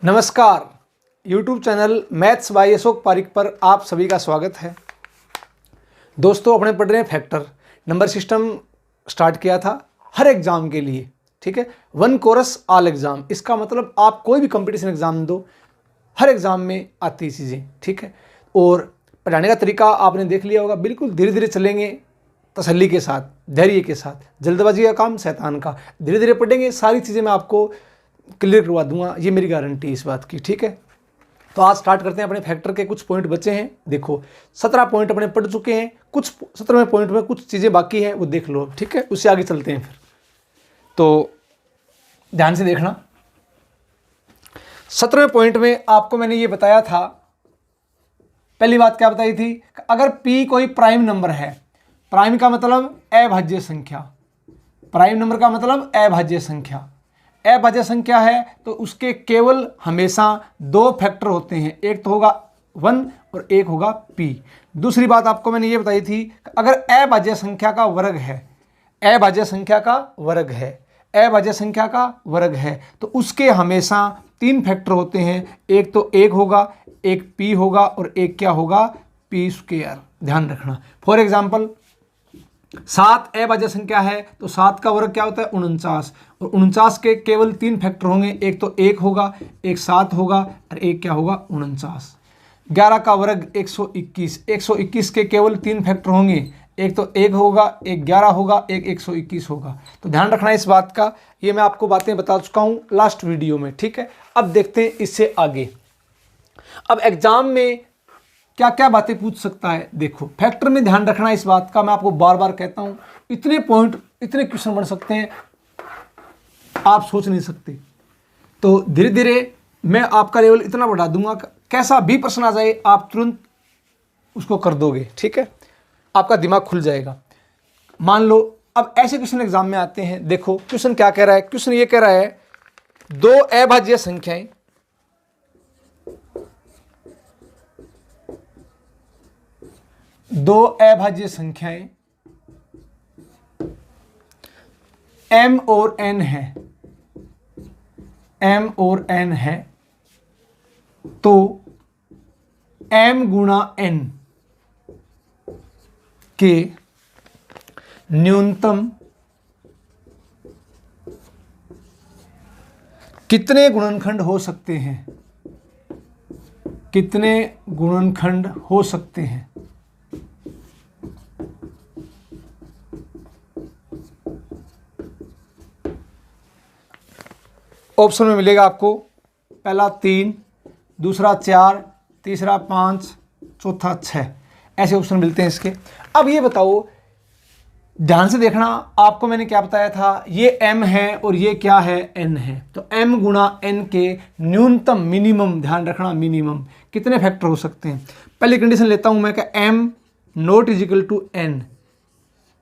नमस्कार, YouTube channel maths by Ashok Pareek पर आप सभी का स्वागत है। दोस्तों, अपने पढ़ रहे हैं फैक्टर नंबर सिस्टम स्टार्ट किया था हर एग्ज़ाम के लिए, ठीक है। वन कोरस ऑल एग्ज़ाम, इसका मतलब आप कोई भी कंपटीशन एग्ज़ाम दो, हर एग्ज़ाम में आती चीज़ें, ठीक है। और पढ़ाने का तरीका आपने देख लिया होगा, बिल्कुल धीरे धीरे चलेंगे, तसल्ली के साथ, धैर्य के साथ। जल्दबाजी का काम शैतान का, धीरे धीरे पढ़ेंगे, सारी चीज़ें मैं आपको क्लियर करवा दूंगा, ये मेरी गारंटी इस बात की, ठीक है। तो आज स्टार्ट करते हैं। अपने फैक्टर के कुछ पॉइंट बचे हैं, देखो 17 पॉइंट अपने पढ़ चुके हैं, कुछ 17वें पॉइंट में कुछ चीज़ें बाकी हैं, वो देख लो, ठीक है। उससे आगे चलते हैं फिर, तो ध्यान से देखना। 17वें पॉइंट में आपको मैंने ये बताया था, पहली बात क्या बताई थी, अगर P कोई प्राइम नंबर है, प्राइम का मतलब अभाज्य संख्या, प्राइम नंबर का मतलब अभाज्य संख्या, अभाज्य संख्या है तो उसके केवल हमेशा दो फैक्टर होते हैं, एक तो होगा 1 और एक होगा P। दूसरी बात आपको मैंने ये बताई थी, अगर अभाज्य संख्या का वर्ग है, अभाज्य संख्या का वर्ग है, अभाज्य संख्या का वर्ग है तो उसके हमेशा तीन फैक्टर होते हैं, एक तो 1 होगा, एक P होगा और एक क्या होगा, P²। ध्यान रखना। फॉर एग्जाम्पल 7 अभाज्य संख्या है तो 7 का वर्ग क्या होता है, 49, और 49 के केवल तीन फैक्टर होंगे, एक तो 1 होगा, एक 7 होगा और एक क्या होगा, 49। 11 का वर्ग 121, 121 के केवल तीन फैक्टर होंगे, एक तो 1 होगा, एक 11 होगा, एक 121 होगा। तो ध्यान रखना इस बात का, ये मैं आपको बातें बता चुका हूँ लास्ट वीडियो में, ठीक है। अब देखते हैं इससे आगे। अब एग्जाम में क्या क्या बातें पूछ सकता है, देखो फैक्टर में ध्यान रखना इस बात का, मैं आपको बार बार कहता हूं, इतने पॉइंट, इतने क्वेश्चन बन सकते हैं आप सोच नहीं सकते। तो धीरे धीरे मैं आपका लेवल इतना बढ़ा दूंगा, कैसा भी प्रश्न आ जाए आप तुरंत उसको कर दोगे, ठीक है, आपका दिमाग खुल जाएगा। मान लो अब ऐसे क्वेश्चन एग्जाम में आते हैं, देखो क्वेश्चन क्या कह रहा है, क्वेश्चन ये कह रहा है दो अभाज्य संख्याएं, दो अभाज्य संख्याएं m और n है, m और n है, तो m गुणा n के न्यूनतम कितने गुणनखंड हो सकते हैं, कितने गुणनखंड हो सकते हैं। ऑप्शन में मिलेगा आपको, पहला 3, दूसरा 4, तीसरा 5, चौथा 6, ऐसे ऑप्शन मिलते हैं इसके। अब ये बताओ, ध्यान से देखना, आपको मैंने क्या बताया था, ये m है और ये क्या है, n है, तो m गुणा n के न्यूनतम, मिनिमम, ध्यान रखना मिनिमम कितने फैक्टर हो सकते हैं। पहली कंडीशन लेता हूं मैं कि m not equal to n,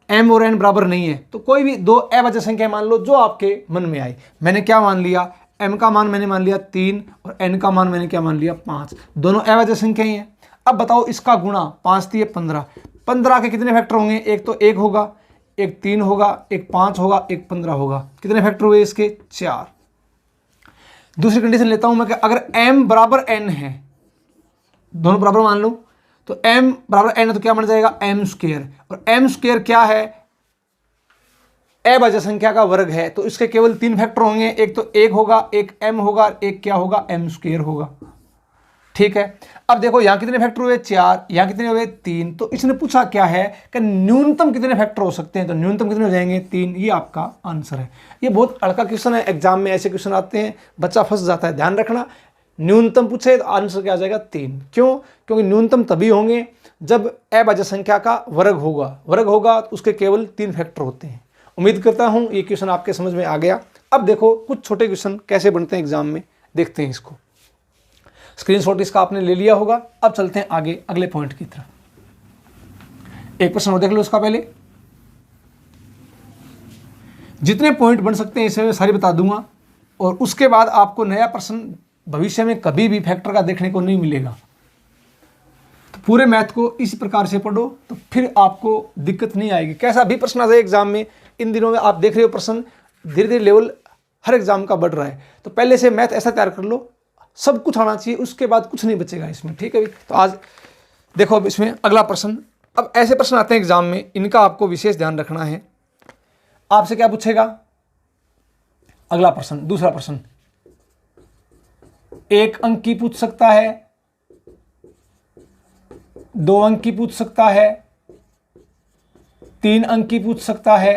m और n बराबर नहीं है, तो कोई भी दो अभाज्य संख्या मान लो जो आपके मन में आई। मैंने क्या मान लिया, m का मान मैंने मान लिया 3 और n का मान मैंने क्या मान लिया, 5, दोनों अभाज्य संख्या ही हैं। अब बताओ इसका गुणा, 5 दिए 15, 15 के कितने फैक्टर होंगे, एक तो 1 होगा, एक 3 होगा, एक 5 होगा, एक 15 होगा, कितने फैक्टर हुए इसके, 4। दूसरी कंडीशन लेता हूं मैं कि अगर m बराबर n है, दोनों बराबर मान लो, तो m बराबर n है तो क्या बन जाएगा, m², और m² क्या है, अभाज्य संख्या का वर्ग है, तो इसके केवल तीन फैक्टर होंगे, एक तो 1 होगा, एक m होगा, एक क्या होगा, m² होगा, ठीक है। अब देखो यहां कितने फैक्टर हुए, 4, यहां कितने हुए, 3, तो इसने पूछा क्या है कि न्यूनतम कितने फैक्टर हो सकते हैं, तो न्यूनतम कितने हो जाएंगे, 3, ये आपका आंसर है। ये बहुत हल्का क्वेश्चन है, एग्जाम में ऐसे क्वेश्चन आते हैं बच्चा फंस जाता है। ध्यान रखना, न्यूनतम पूछे तो आंसर क्या आ जाएगा, 3। क्यों, क्योंकि न्यूनतम तभी होंगे जब अभाज्य संख्या का वर्ग होगा, वर्ग होगा तो उसके केवल तीन फैक्टर होते हैं। उम्मीद करता हूं ये क्वेश्चन आपके समझ में आ गया। अब देखो कुछ छोटे क्वेश्चन कैसे बनते हैं एग्जाम में, देखते हैं इसको। स्क्रीनशॉट इसका आपने ले लिया होगा। अब चलते हैं आगे अगले पॉइंट की तरफ। एक प्रश्न और देख लो इसका पहले, जितने पॉइंट बन सकते हैं इसे मैं सारी बता दूंगा, और उसके बाद आपको नया प्रश्न भविष्य में कभी भी फैक्टर का देखने को नहीं मिलेगा। तो पूरे मैथ को इसी प्रकार से पढ़ो तो फिर आपको दिक्कत नहीं आएगी। कैसा भी प्रश्न आ जाए एग्जाम में, इन दिनों में आप देख रहे हो प्रश्न धीरे धीरे लेवल हर एग्जाम का बढ़ रहा है, तो पहले से मैथ ऐसा तैयार कर लो, सब कुछ आना चाहिए, उसके बाद कुछ नहीं बचेगा इसमें, ठीक है। तो आज देखो अब इसमें अगला प्रश्न, अब ऐसे प्रश्न आते हैं एग्जाम में, इनका आपको विशेष ध्यान रखना है। आपसे क्या पूछेगा, अगला प्रश्न, दूसरा प्रश्न, 1 अंक की पूछ सकता है, 2 अंक की पूछ सकता है, 3 अंक की पूछ सकता है,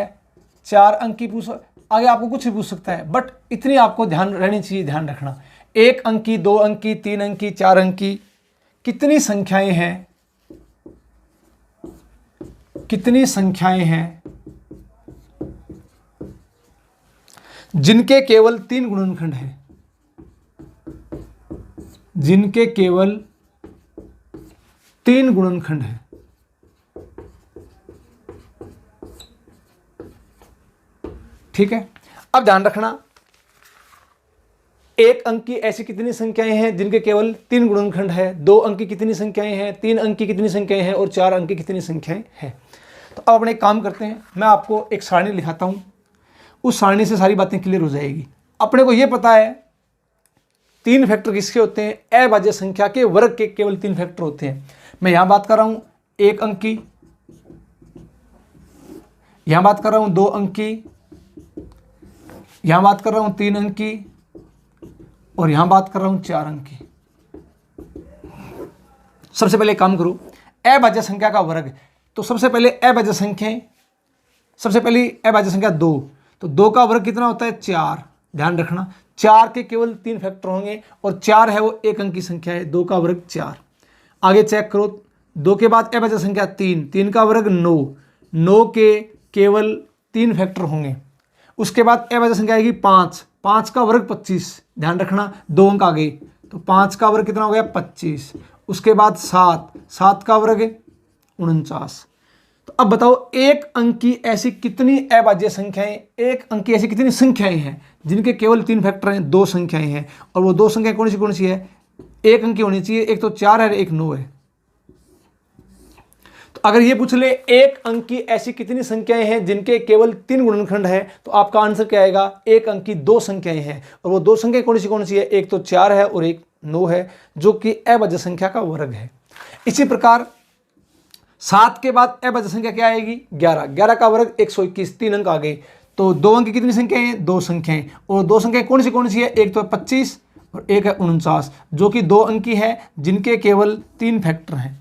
4 अंक की पूछ, आगे आपको कुछ भी पूछ सकता है, बट इतनी आपको ध्यान रहनी चाहिए, ध्यान रखना, 1 अंक की, 2 अंक की, 3 अंक की, 4 अंक की, कितनी संख्याएं हैं, कितनी संख्याएं हैं जिनके केवल 3 गुणनखंड हैं, जिनके केवल 3 गुणनखंड हैं। ठीक है, अब ध्यान रखना, 1 अंक की ऐसी कितनी संख्याएं हैं जिनके केवल 3 गुणनखंड है, 2 अंक की कितनी संख्याएं हैं, 3 अंक की कितनी संख्याएं हैं और 4 अंक की कितनी संख्याएं हैं। तो अब अपने एक काम करते हैं, मैं आपको एक सारणी लिखाता हूं, उस सारणी से सारी बातें क्लियर हो जाएगी। अपने को यह पता है 3 फैक्टर किसके होते हैं, अभाज्य संख्या के वर्ग के केवल 3 फैक्टर होते हैं। मैं यहां बात कर रहा हूं 1 अंक की, यहां बात कर रहा हूं 2 अंक की, यहां बात कर रहा हूं 3 अंक की और यहां बात कर रहा हूं 4 अंक की। सबसे पहले काम करो, अभाज्य संख्या का वर्ग, तो सबसे पहले अभाज्य संख्याएं, सबसे पहली अभाज्य संख्या 2, तो 2 का वर्ग कितना होता है 4, ध्यान रखना 4 के केवल 3 फैक्टर होंगे और 4 है वो 1 अंक की संख्या है, 2 का वर्ग 4। आगे चेक करो, 2 के बाद अभाज्य संख्या 3, 3 का वर्ग 9, 9 के केवल 3 फैक्टर होंगे। उसके बाद अभाज्य संख्या आएगी 5, 5 का वर्ग 25, ध्यान रखना 2 अंक आ गए, तो 5 का वर्ग कितना हो गया 25। उसके बाद 7, 7 का वर्ग 49। तो अब बताओ 1 अंक की ऐसी कितनी अभाज्य संख्याएं, 1 अंक की ऐसी कितनी संख्याएं हैं जिनके केवल 3 फैक्टर हैं, 2 संख्याएं हैं, और वो 2 संख्याएं कौन सी है, 1 अंक की होनी चाहिए, एक तो 4 है, एक 9 है। तो अगर ये पूछ ले 1 अंक की ऐसी कितनी संख्याएं हैं जिनके केवल 3 गुणनखंड है, तो आपका आंसर क्या आएगा, 1 अंक की 2 संख्याएं हैं, और वो 2 संख्याएं कौन सी है, एक तो 4 है और एक 9 है, जो कि अभाज्य संख्या का वर्ग है। इसी प्रकार 7 के बाद अभाज्य संख्या क्या आएगी 11, 11 का वर्ग 121, 3 अंक आ गए, तो 2 अंक की कितनी संख्याएं हैं, 2 संख्याएं, और 2 संख्याएं कौन सी है, एक तो 25 और एक है 49, जो कि 2 अंक की है जिनके केवल 3 फैक्टर हैं।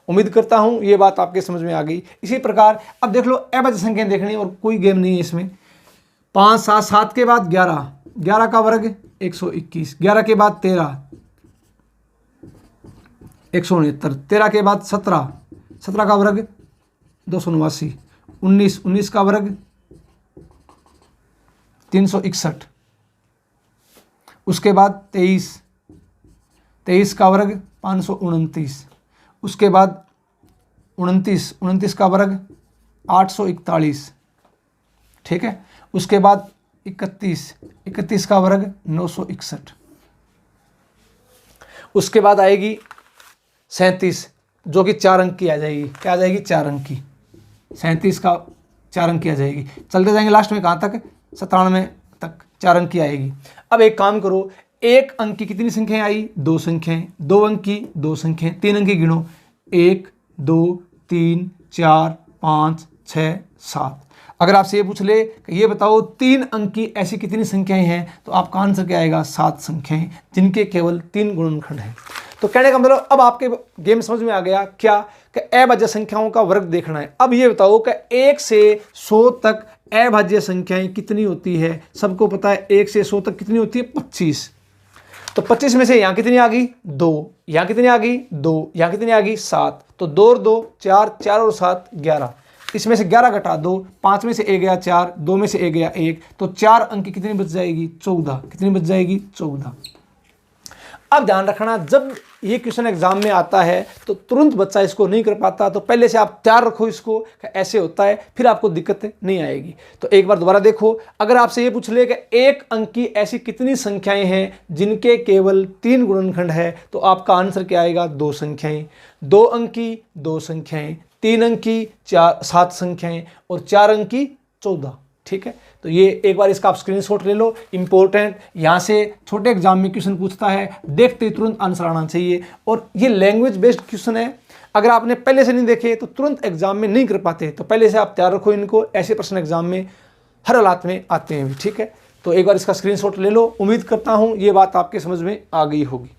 उम्मीद करता हूं ये बात आपके समझ में आ गई। इसी प्रकार अब देख लो अभाज्य संख्याएं देखनी और कोई गेम नहीं है इसमें। 5, 7, 7 के बाद 11, 11 का वर्ग 121, 11 के बाद 13 169, 13 के बाद 17, 17 का वर्ग 289, 19, 19 का वर्ग 361, उसके बाद 23, 23 का वर्ग 529, उसके बाद 29, 29 का वर्ग 841, ठीक है। उसके बाद 31, 31 का वर्ग 961, उसके बाद आएगी 37, जो कि 4 अंक की आ जाएगी, क्या आ जाएगी 4 अंक की, 37 का 4 अंक की आ जाएगी। चलते जाएंगे लास्ट में कहाँ तक, 97 तक 4 अंक की आएगी। अब एक काम करो, 1 अंक की कितनी संख्याएं आई, 2 संख्याएं, 2 अंक की 2 संख्याएं, 3 अंक की गिनो, 1, 2, 3, 4, 5, 6, 7। अगर आपसे ये पूछ ले कि ये बताओ 3 अंक की ऐसी कितनी संख्याएं हैं, तो आपका आंसर क्या आएगा 7 संख्याएं जिनके केवल 3 गुणनखंड हैं। तो कहने का मतलब अब आपके गेम समझ में आ गया क्या, कि अभाज्य संख्याओं का वर्ग देखना है। अब ये बताओ कि 1 से 100 तक अभाज्य संख्याएं कितनी होती है, सबको पता है 1 से 100 तक कितनी होती है 25। तो 25 में से यहाँ कितनी आ गई 2, यहाँ कितनी आ गई 2, यहाँ कितनी आ गई 7, तो 2 और 2 4, 4 और 7 11, इसमें से 11 घटा दो, 5 में से 1 गया 4, 2 में से 1 गया 1, तो 4 अंक की कितनी बच जाएगी 14, कितनी बच जाएगी 14। अब ध्यान रखना, जब ये क्वेश्चन एग्जाम में आता है तो तुरंत बच्चा इसको नहीं कर पाता, तो पहले से आप तैयार रखो इसको, ऐसे होता है, फिर आपको दिक्कत नहीं आएगी। तो एक बार दोबारा देखो, अगर आपसे ये पूछ ले कि 1 अंक की ऐसी कितनी संख्याएं हैं जिनके केवल 3 गुणनखंड है, तो आपका आंसर क्या आएगा 2 संख्याएं, 2 अंक की 2 संख्याएं, 3 अंक की 7 संख्याएं और 4 अंक की 14। ठीक है। तो ये एक बार इसका आप स्क्रीनशॉट ले लो, इंपॉर्टेंट, यहाँ से छोटे एग्जाम में क्वेश्चन पूछता है, देखते ही तुरंत आंसर आना चाहिए। और ये लैंग्वेज बेस्ड क्वेश्चन है, अगर आपने पहले से नहीं देखे तो तुरंत एग्जाम में नहीं कर पाते, तो पहले से आप तैयार रखो इनको, ऐसे प्रश्न एग्जाम में हर हालात में आते हैं, ठीक है। तो एक बार इसका स्क्रीनशॉट ले लो। उम्मीद करता हूं ये बात आपके समझ में आ गई होगी।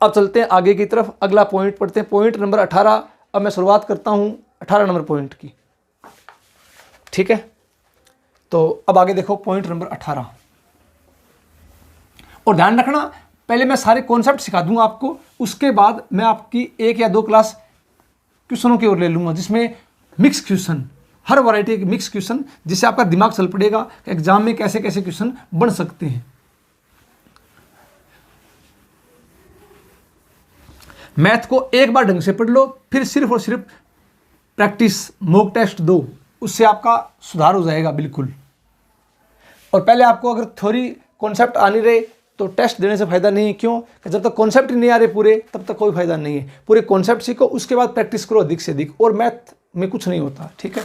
अब चलते हैं आगे की तरफ, अगला पॉइंट पढ़ते हैं, पॉइंट नंबर 18। अब मैं शुरुआत करता हूं 18 नंबर पॉइंट की, ठीक है। तो अब आगे देखो पॉइंट नंबर 18, और ध्यान रखना पहले मैं सारे कॉन्सेप्ट सिखा दूंगा आपको, उसके बाद मैं आपकी 1 या 2 क्लास क्वेश्चनों की ओर ले लूंगा, जिसमें मिक्स क्वेश्चन, हर वैरायटी के मिक्स क्वेश्चन, जिससे आपका दिमाग चल पड़ेगा कि एग्जाम में कैसे कैसे क्वेश्चन बन सकते हैं। मैथ को एक बार ढंग से पढ़ लो, फिर सिर्फ और सिर्फ प्रैक्टिस, मॉक टेस्ट दो, उससे आपका सुधार हो जाएगा बिल्कुल। और पहले आपको अगर थ्योरी कॉन्सेप्ट आ नहीं रहे तो टेस्ट देने से फायदा नहीं है। क्यों? कि जब तक कॉन्सेप्ट नहीं आ रहे पूरे, तब तक कोई फायदा नहीं है। पूरे कॉन्सेप्ट सीखो, उसके बाद प्रैक्टिस करो अधिक से अधिक, और मैथ में कुछ नहीं होता, ठीक है।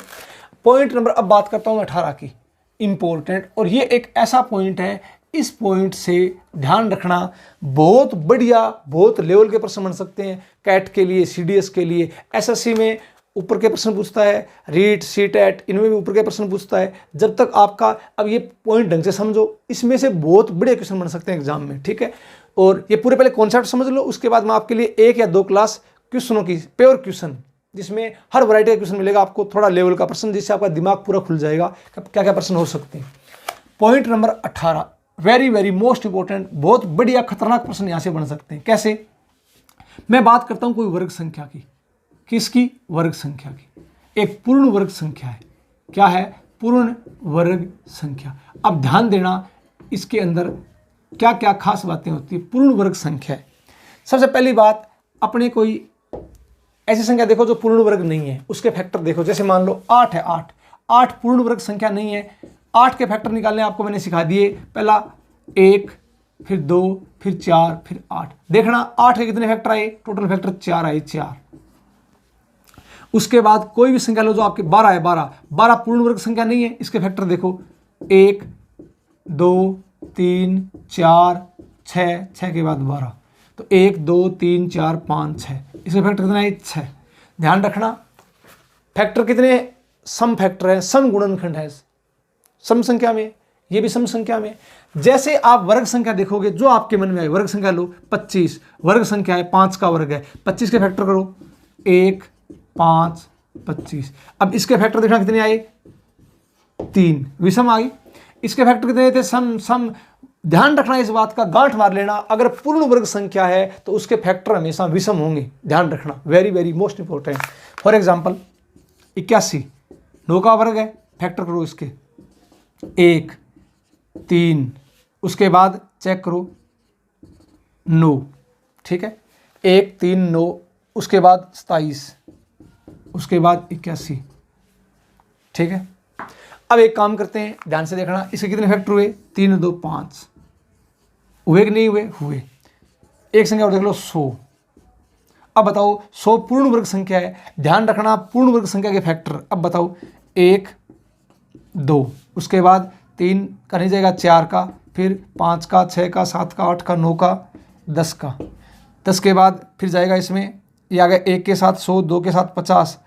पॉइंट नंबर, अब बात करता हूँ 18 की, इंपॉर्टेंट, और ये एक ऐसा पॉइंट है, इस पॉइंट से ध्यान रखना, बहुत बढ़िया, बहुत लेवल के प्रश्न बन सकते हैं। कैट के लिए, सीडीएस के लिए, एसएससी में ऊपर के प्रश्न पूछता है, रीट, सीटेट, इनमें भी ऊपर के प्रश्न पूछता है। जब तक आपका, अब ये पॉइंट ढंग से समझो, इसमें से बहुत बड़े क्वेश्चन बन सकते हैं एग्जाम में, ठीक है। और ये पूरे पहले कॉन्सेप्ट समझ लो, उसके बाद मैं आपके लिए 1 या 2 क्लास क्वेश्चनों की, प्योर क्वेश्चन, जिसमें हर वैरायटी का क्वेश्चन मिलेगा आपको, थोड़ा लेवल का प्रश्न, जिससे आपका दिमाग पूरा खुल जाएगा क्या क्या प्रश्न हो सकते हैं। Point number 18, very very most important, बहुत बढ़िया खतरनाक प्रश्न यहां से बन सकते हैं। कैसे? मैं बात करता हूं कोई वर्ग संख्या की, किसकी? वर्ग संख्या की। एक पूर्ण वर्ग संख्या है। क्या है? पूर्ण वर्ग संख्या। अब ध्यान देना, इसके अंदर क्या क्या खास बातें होती है। पूर्ण वर्ग संख्या है, सबसे पहली बात, अपने कोई ऐसी संख्या देखो जो पूर्ण वर्ग नहीं है, उसके फैक्टर देखो। जैसे मान लो 8 है, 8 पूर्ण वर्ग संख्या नहीं है। 8 के फैक्टर निकालने आपको मैंने सिखा दिए, पहला 1, फिर 2, फिर 4, फिर 8। देखना 8 के कितने फैक्टर आए? टोटल फैक्टर 4 आए, 4। उसके बाद कोई भी संख्या लो जो आपके 12 है, 12 पूर्ण वर्ग संख्या नहीं है, इसके फैक्टर देखो, 1, 2, 3, 4, 6 के बाद 12, तो 1, 2, 3, 4, 5, 6, इसके फैक्टर कितना है? 6। ध्यान रखना फैक्टर कितने सम फैक्टर है, सम गुणनखंड है सम संख्या में, ये भी सम संख्या में। जैसे आप वर्ग संख्या देखोगे, जो आपके मन में आए, वर्ग संख्या लो, 25 वर्ग संख्या है, 5 का वर्ग है, 25 के फैक्टर करो, 1, 5, 25। अब इसके फैक्टर देखना कितने आए? 3, विषम आ गई। इसके फैक्टर कितने थे? सम। ध्यान रखना इस बात का, गांठ मार लेना, अगर पूर्ण वर्ग संख्या है तो उसके फैक्टर हमेशा विषम होंगे। ध्यान रखना, very very most important. For example 81 9 का वर्ग है, फैक्टर करो इसके 1, 3, उसके बाद चेक करो 9, ठीक है, 1, 3, 9, उसके बाद 27, उसके बाद 81, ठीक है। अब एक काम करते हैं, ध्यान से देखना, इसके कितने फैक्टर हुए? 3, 2, 5 हुए कि नहीं हुए? हुए। एक संख्या और देख लो, 100। अब बताओ 100 पूर्ण वर्ग संख्या है। ध्यान रखना पूर्ण वर्ग संख्या के फैक्टर। अब बताओ 1, 2, उसके बाद 3 का नहीं जाएगा, 4 का, फिर 5 का, 6 का, 7 का, 8 का, 9 का, 10 का, 10 के बाद फिर जाएगा इसमें, ये आ गया 1 के साथ 100, 2 के साथ 50,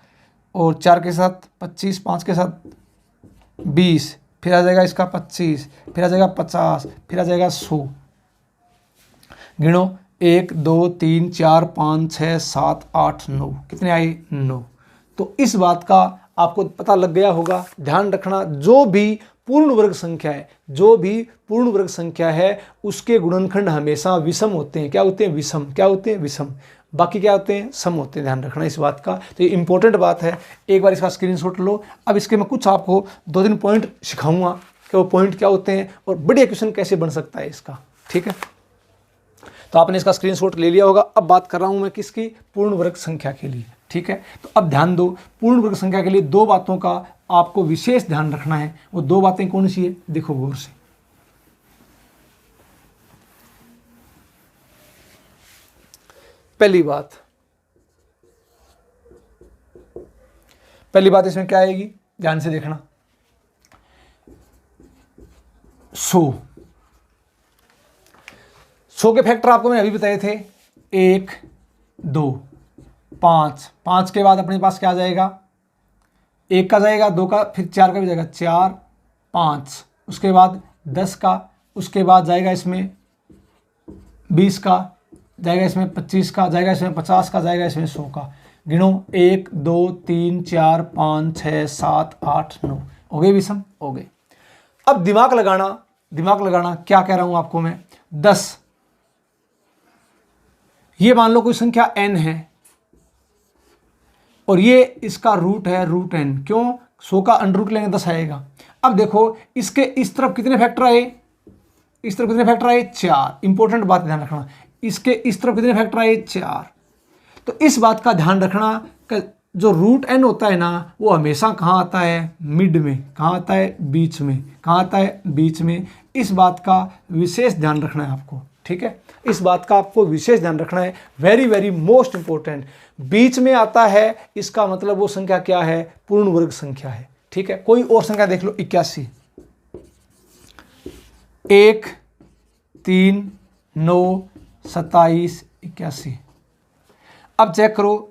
और 4 के साथ 25, 5 के साथ 20, फिर आ जाएगा इसका 25, फिर आ जाएगा 50, फिर आ जाएगा 100। गिनो 1, 2, 3, 4, 5, 6, 7, 8, 9, कितने आए? 9। तो इस बात का आपको पता लग गया होगा। ध्यान रखना, जो भी पूर्ण वर्ग संख्या है, जो भी पूर्ण वर्ग संख्या है, उसके गुणनखंड हमेशा विषम होते हैं। क्या होते हैं? विषम। क्या होते हैं? विषम। बाकी क्या होते हैं? सम होते हैं। ध्यान रखना इस बात का। तो ये इंपॉर्टेंट बात है, एक बार इसका स्क्रीनशॉट लो। अब इसके मैं कुछ आपको 2-3 पॉइंट सिखाऊंगा कि वो पॉइंट क्या होते हैं और बढ़िया क्वेश्चन कैसे बन सकता है इसका, ठीक है। तो आपने इसका स्क्रीनशॉट ले लिया होगा। अब बात कर रहा हूं मैं किसकी? पूर्ण वर्ग संख्या के लिए, ठीक है। तो अब ध्यान दो, पूर्ण वर्ग संख्या के लिए 2 बातों का आपको विशेष ध्यान रखना है। वो 2 बातें कौन सी है? देखो गौर से। पहली बात इसमें क्या आएगी? ध्यान से देखना। 100 के फैक्टर आपको मैंने अभी बताए थे, 1 2 5, 5 के बाद अपने पास क्या आ जाएगा, 1 का जाएगा, 2 का, फिर 4 का भी जाएगा, 4 5, उसके बाद 10 का, उसके बाद जाएगा इसमें 20 का, जाएगा इसमें 25 का, जाएगा इसमें 50 का, जाएगा इसमें 100 का। गिनो, 1 2 3 4 5 6 7 8 9, हो गए विषम, हो गए। अब दिमाग लगाना क्या कह रहा हूं आपको मैं, 10, ये मान लो कोई संख्या n है और ये इसका रूट है रूट n, क्यों, 100 का अंडर रूट लेंगे 10 आएगा। अब देखो इसके इस तरफ कितने फैक्टर आए, इस तरफ कितने फैक्टर आए, 4। इंपॉर्टेंट बात ध्यान रखना, इसके इस तरफ कितने फैक्टर आए, 4। तो इस बात का ध्यान रखना कि जो रूट n होता है ना, वो हमेशा कहाँ आता है, मिड में, कहाँ आता है, बीच में, कहाँ आता है, बीच में। इस बात का विशेष ध्यान रखना है आपको, ठीक है, इस बात का आपको विशेष ध्यान रखना है, वेरी वेरी मोस्ट इंपॉर्टेंट। बीच में आता है, इसका मतलब वो संख्या क्या है, पूर्ण वर्ग संख्या है, ठीक है। कोई और संख्या देख लो, 81, 1 3 9 27 81। अब चेक करो,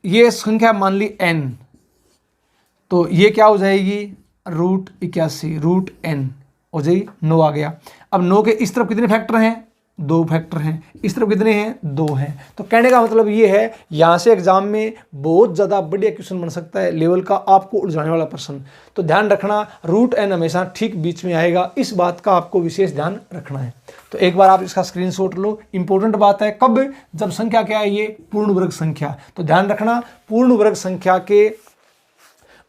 ये संख्या मान ली n, तो ये क्या हो जाएगी, रूट 81, रूट n हो जाएगी, 9 आ गया। अब 9 के इस तरफ कितने फैक्टर हैं, 2 फैक्टर हैं, इस तरफ कितने हैं, 2 हैं। तो कहने का मतलब ये है, यहाँ से एग्जाम में बहुत ज़्यादा बढ़िया क्वेश्चन बन सकता है, लेवल का आपको उलझाने वाला प्रश्न। तो ध्यान रखना, रूट n हमेशा ठीक बीच में आएगा, इस बात का आपको विशेष ध्यान रखना है। तो एक बार आप इसका स्क्रीनशॉट लो, इंपॉर्टेंट बात है, कब, जब संख्या क्या है, ये पूर्ण वर्ग संख्या। तो ध्यान रखना, पूर्ण वर्ग संख्या के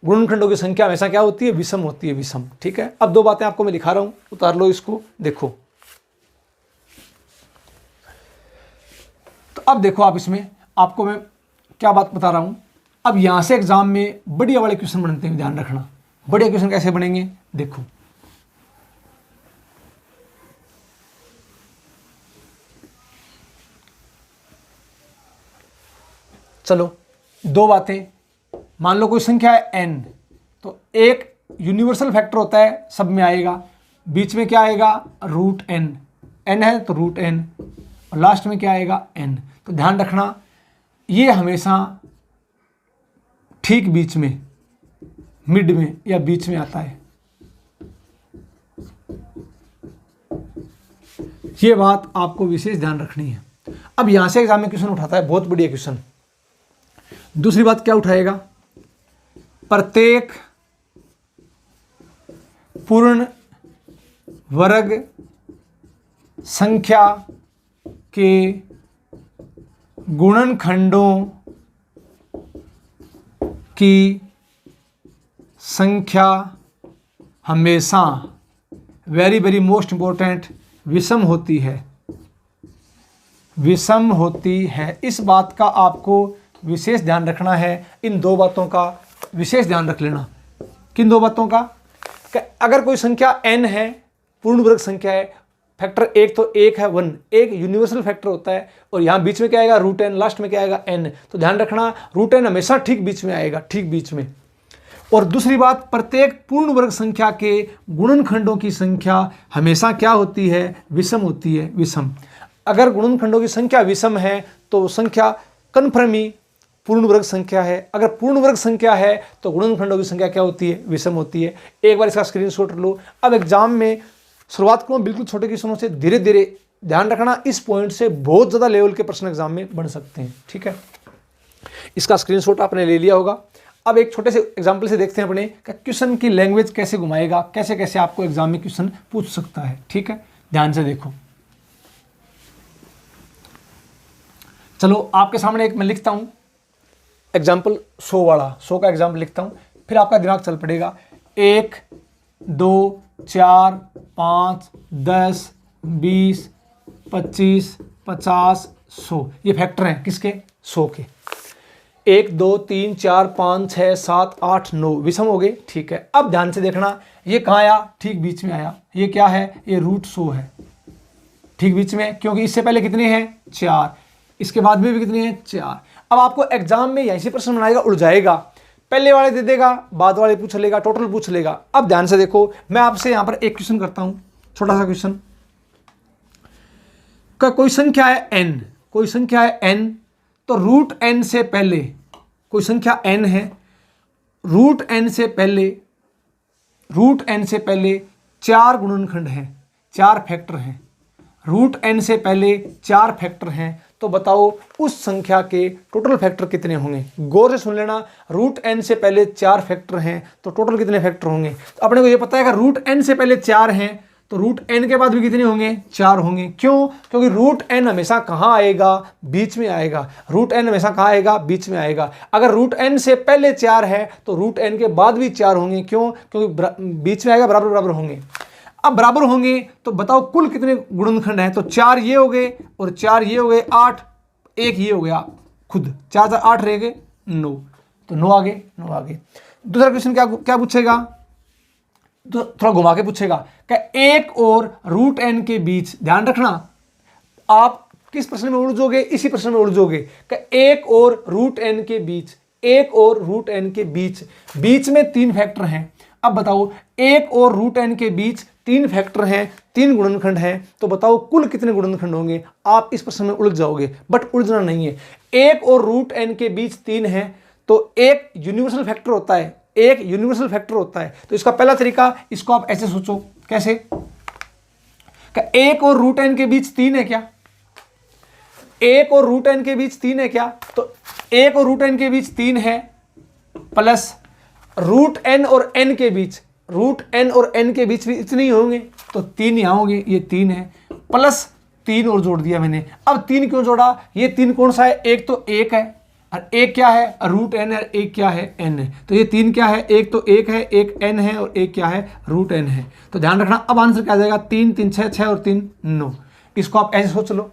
गुणनखंडों की संख्या हमेशा क्या होती है, विषम होती है, विषम, ठीक है। अब 2 बातें आपको मैं दिखा रहा हूं, उतार लो इसको, देखो। तो अब देखो आप, इसमें आपको मैं क्या बात बता रहा हूं। अब यहां से एग्जाम में बढ़िया वाले क्वेश्चन बनते हैं, ध्यान रखना। बढ़िया क्वेश्चन कैसे बनेंगे, देखो। चलो 2 बातें, मान लो कोई संख्या है n, तो एक यूनिवर्सल फैक्टर होता है, सब में आएगा, बीच में क्या आएगा, रूट n, n है तो रूट n, और लास्ट में क्या आएगा, n। तो ध्यान रखना, ये हमेशा ठीक बीच में, मिड में या बीच में आता है, ये बात आपको विशेष ध्यान रखनी है। अब यहां से एग्जाम में क्वेश्चन उठाता है, बहुत बढ़िया क्वेश्चन। दूसरी बात क्या उठाएगा, प्रत्येक पूर्ण वर्ग संख्या के गुणनखंडों की संख्या हमेशा, वेरी वेरी मोस्ट इंपॉर्टेंट, विषम होती है, विषम होती है। इस बात का आपको विशेष ध्यान रखना है, इन 2 बातों का विशेष ध्यान रख लेना। किन 2 बातों का, कि अगर कोई संख्या n है, पूर्ण वर्ग संख्या है, फैक्टर एक तो 1 है, 1, एक यूनिवर्सल फैक्टर होता है, और यहाँ बीच में क्या आएगा, रूट n, लास्ट में क्या आएगा, n। तो ध्यान रखना, रूट n हमेशा ठीक बीच में आएगा, ठीक बीच में। और दूसरी बात, प्रत्येक पूर्ण वर्ग संख्या के गुणनखंडों की संख्या हमेशा क्या होती है, विषम होती है, विषम। अगर गुणनखंडों की संख्या विषम है तो संख्या कन्फर्म ही पूर्ण वर्ग संख्या है। अगर पूर्ण वर्ग संख्या है तो गुणनखंडों की संख्या क्या होती है, विषम होती है। एक बार इसका स्क्रीनशॉट लो। अब एग्जाम में शुरुआत करो बिल्कुल छोटे क्वेश्चनों से, धीरे धीरे ध्यान रखना, इस पॉइंट से बहुत ज़्यादा लेवल के प्रश्न एग्जाम में बन सकते हैं, ठीक है। इसका स्क्रीनशॉट आपने ले लिया होगा। अब एक छोटे से एग्जाम्पल से देखते हैं अपने क्वेश्चन की लैंग्वेज कैसे घुमाएगा, कैसे कैसे आपको एग्जाम में क्वेश्चन पूछ सकता है, ठीक है। ध्यान से देखो। चलो आपके सामने एक मैं लिखता हूं एग्जाम्पल 100 वाला, 100 का एग्जाम्पल लिखता हूं, फिर आपका दिमाग चल पड़ेगा। 1 2 4 5 10 20 25 50 100, ये फैक्टर हैं किसके, 100 के। 1 2 3 4 5 6 7 8 9 विषम हो गए, ठीक है। अब ध्यान से देखना, ये कहाँ आया, ठीक बीच में आया। ये क्या है, ये रूट 100 है, ठीक बीच में, क्योंकि इससे पहले कितने हैं, 4, इसके बाद में भी कितने हैं, 4। अब आपको एग्जाम में यहीं से प्रश्न बनाएगा, उड़ जाएगा, पहले वाले दे देगा, बाद वाले पूछ लेगा, टोटल पूछ लेगा। अब ध्यान से देखो, मैं आपसे यहां पर एक क्वेश्चन करता हूं, छोटा सा क्वेश्चन का। कोई संख्या है n, कोई संख्या है n, तो रूट n से पहले, कोई संख्या n है, रूट n से पहले, रूट n से पहले 4 गुणनखंड हैं, 4 फैक्टर हैं, रूट n से पहले 4 फैक्टर हैं, तो बताओ उस संख्या के टोटल फैक्टर कितने होंगे। गौर से सुन लेना, रूट n से पहले 4 फैक्टर हैं तो टोटल कितने फैक्टर होंगे। तो अपने को ये पता है कि रूट n से पहले 4 हैं तो रूट n के बाद भी कितने होंगे, 4 होंगे। क्यों? क्योंकि रूट n हमेशा कहाँ आएगा, बीच में आएगा। रूट n हमेशा कहाँ आएगा, बीच में आएगा। अगर रूट n से पहले 4 है तो रूट n के बाद भी 4 होंगे। क्यों? क्योंकि बीच में आएगा, बराबर बराबर होंगे। अब बराबर होंगे तो बताओ कुल कितने गुणनखंड हैं। तो 4 ये हो गए और 4 ये हो गए, 8, एक ये हो गया खुद, 4 4 8 रह गए 9, तो 9 आगे, 9 आगे। दूसरा क्वेश्चन क्या क्या पूछेगा, तो थोड़ा घुमा के पूछेगा कि एक और रूट n के बीच, ध्यान रखना आप किस प्रश्न में उलझोगे, इसी प्रश्न में उलझोगे कि एक और रूट n के बीच, एक और रूट n के बीच, बीच में 3 फैक्टर हैं। अब बताओ एक और रूट n के बीच 3 फैक्टर हैं, 3 गुणनखंड हैं, तो बताओ कुल कितने गुणनखंड होंगे। आप इस प्रश्न में उलझ जाओगे, बट उलझना नहीं है। एक और रूट n के बीच 3 है तो एक यूनिवर्सल फैक्टर होता है, एक यूनिवर्सल फैक्टर होता है। तो इसका पहला तरीका, इसको आप ऐसे सोचो, कैसे कि एक और रूट n के बीच 3 है क्या, एक और रूट n के बीच 3 है क्या, तो एक और रूट n के बीच 3 है, प्लस रूट n और n के बीच, रूट n और n के बीच भी इतने ही होंगे, तो 3 यहाँ होंगे, ये 3 है, प्लस 3 और जोड़ दिया मैंने। अब 3 क्यों जोड़ा, ये 3 कौन सा है, एक तो 1 है और एक क्या है, रूट n है, एक क्या है, n है। तो ये 3 क्या है, एक तो 1 है, एक n है और एक क्या है, रूट n है। तो ध्यान रखना, अब आंसर क्या आ जाएगा, 3 3 6 6 और 3 9। इसको आप ऐसे सोच लो,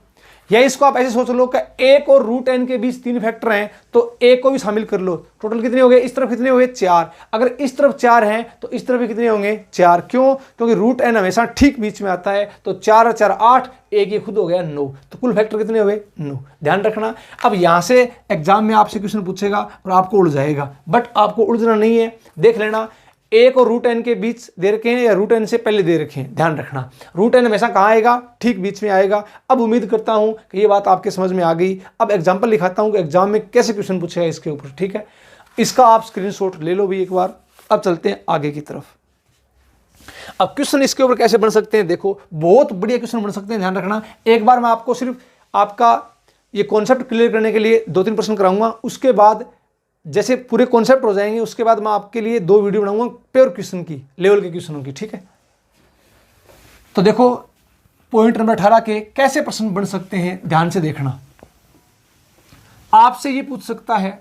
या इसको आप ऐसे सोच लो कि एक और रूट n के बीच 3 फैक्टर हैं तो एक को भी शामिल कर लो। टोटल कितने हो गए, इस तरफ कितने हो गए, 4। अगर इस तरफ 4 हैं तो इस तरफ भी कितने होंगे, 4। क्यों? क्योंकि रूट n हमेशा ठीक बीच में आता है। तो 4 और 4 8, एक ये खुद हो गया 9, तो कुल फैक्टर कितने हो गए, 9। ध्यान रखना, अब यहां से एग्जाम में आपसे क्वेश्चन पूछेगा और आपको उलझाएगा, बट आपको उलझना नहीं है। देख लेना, एक और रूट n के बीच दे रखे हैं या रूट n से पहले दे रखे हैं। ध्यान रखना, रूट n हमेशा कहाँ आएगा, ठीक बीच में आएगा। अब उम्मीद करता हूं कि ये बात आपके समझ में आ गई। अब एग्जाम्पल लिखाता हूं कि एग्जाम में कैसे क्वेश्चन पूछेगा इसके ऊपर, ठीक है। इसका आप स्क्रीनशॉट ले लो भी एक बार। अब चलते हैं आगे की तरफ। अब क्वेश्चन इसके ऊपर कैसे बन सकते हैं, देखो बहुत बढ़िया क्वेश्चन बन सकते हैं। ध्यान रखना, एक बार मैं आपको सिर्फ आपका ये कॉन्सेप्ट क्लियर करने के लिए 2-3 प्रश्न कराऊंगा, उसके बाद जैसे पूरे कॉन्सेप्ट हो जाएंगे उसके बाद मैं आपके लिए 2 वीडियो बनाऊंगा प्योर क्वेश्चन की, लेवल के क्वेश्चनों की, ठीक है। तो देखो पॉइंट नंबर 18 के कैसे प्रश्न बन सकते हैं, ध्यान से देखना। आपसे ये पूछ सकता है,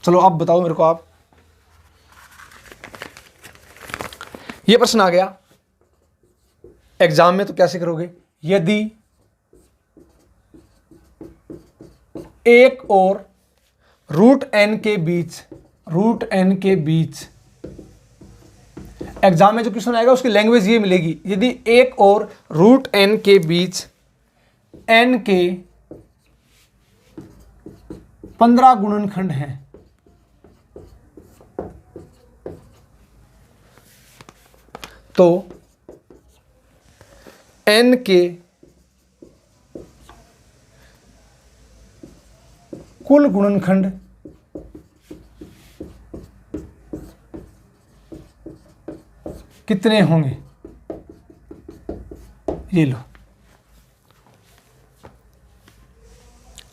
चलो आप बताओ मेरे को, आप ये प्रश्न आ गया एग्जाम में तो कैसे करोगे, यदि एक और रूट n के बीच, रूट n के बीच, एग्जाम में जो क्वेश्चन आएगा उसकी लैंग्वेज ये मिलेगी, यदि एक और रूट n के बीच n के 15 गुणनखंड हैं, तो n के कुल गुणनखंड कितने होंगे, ये लो।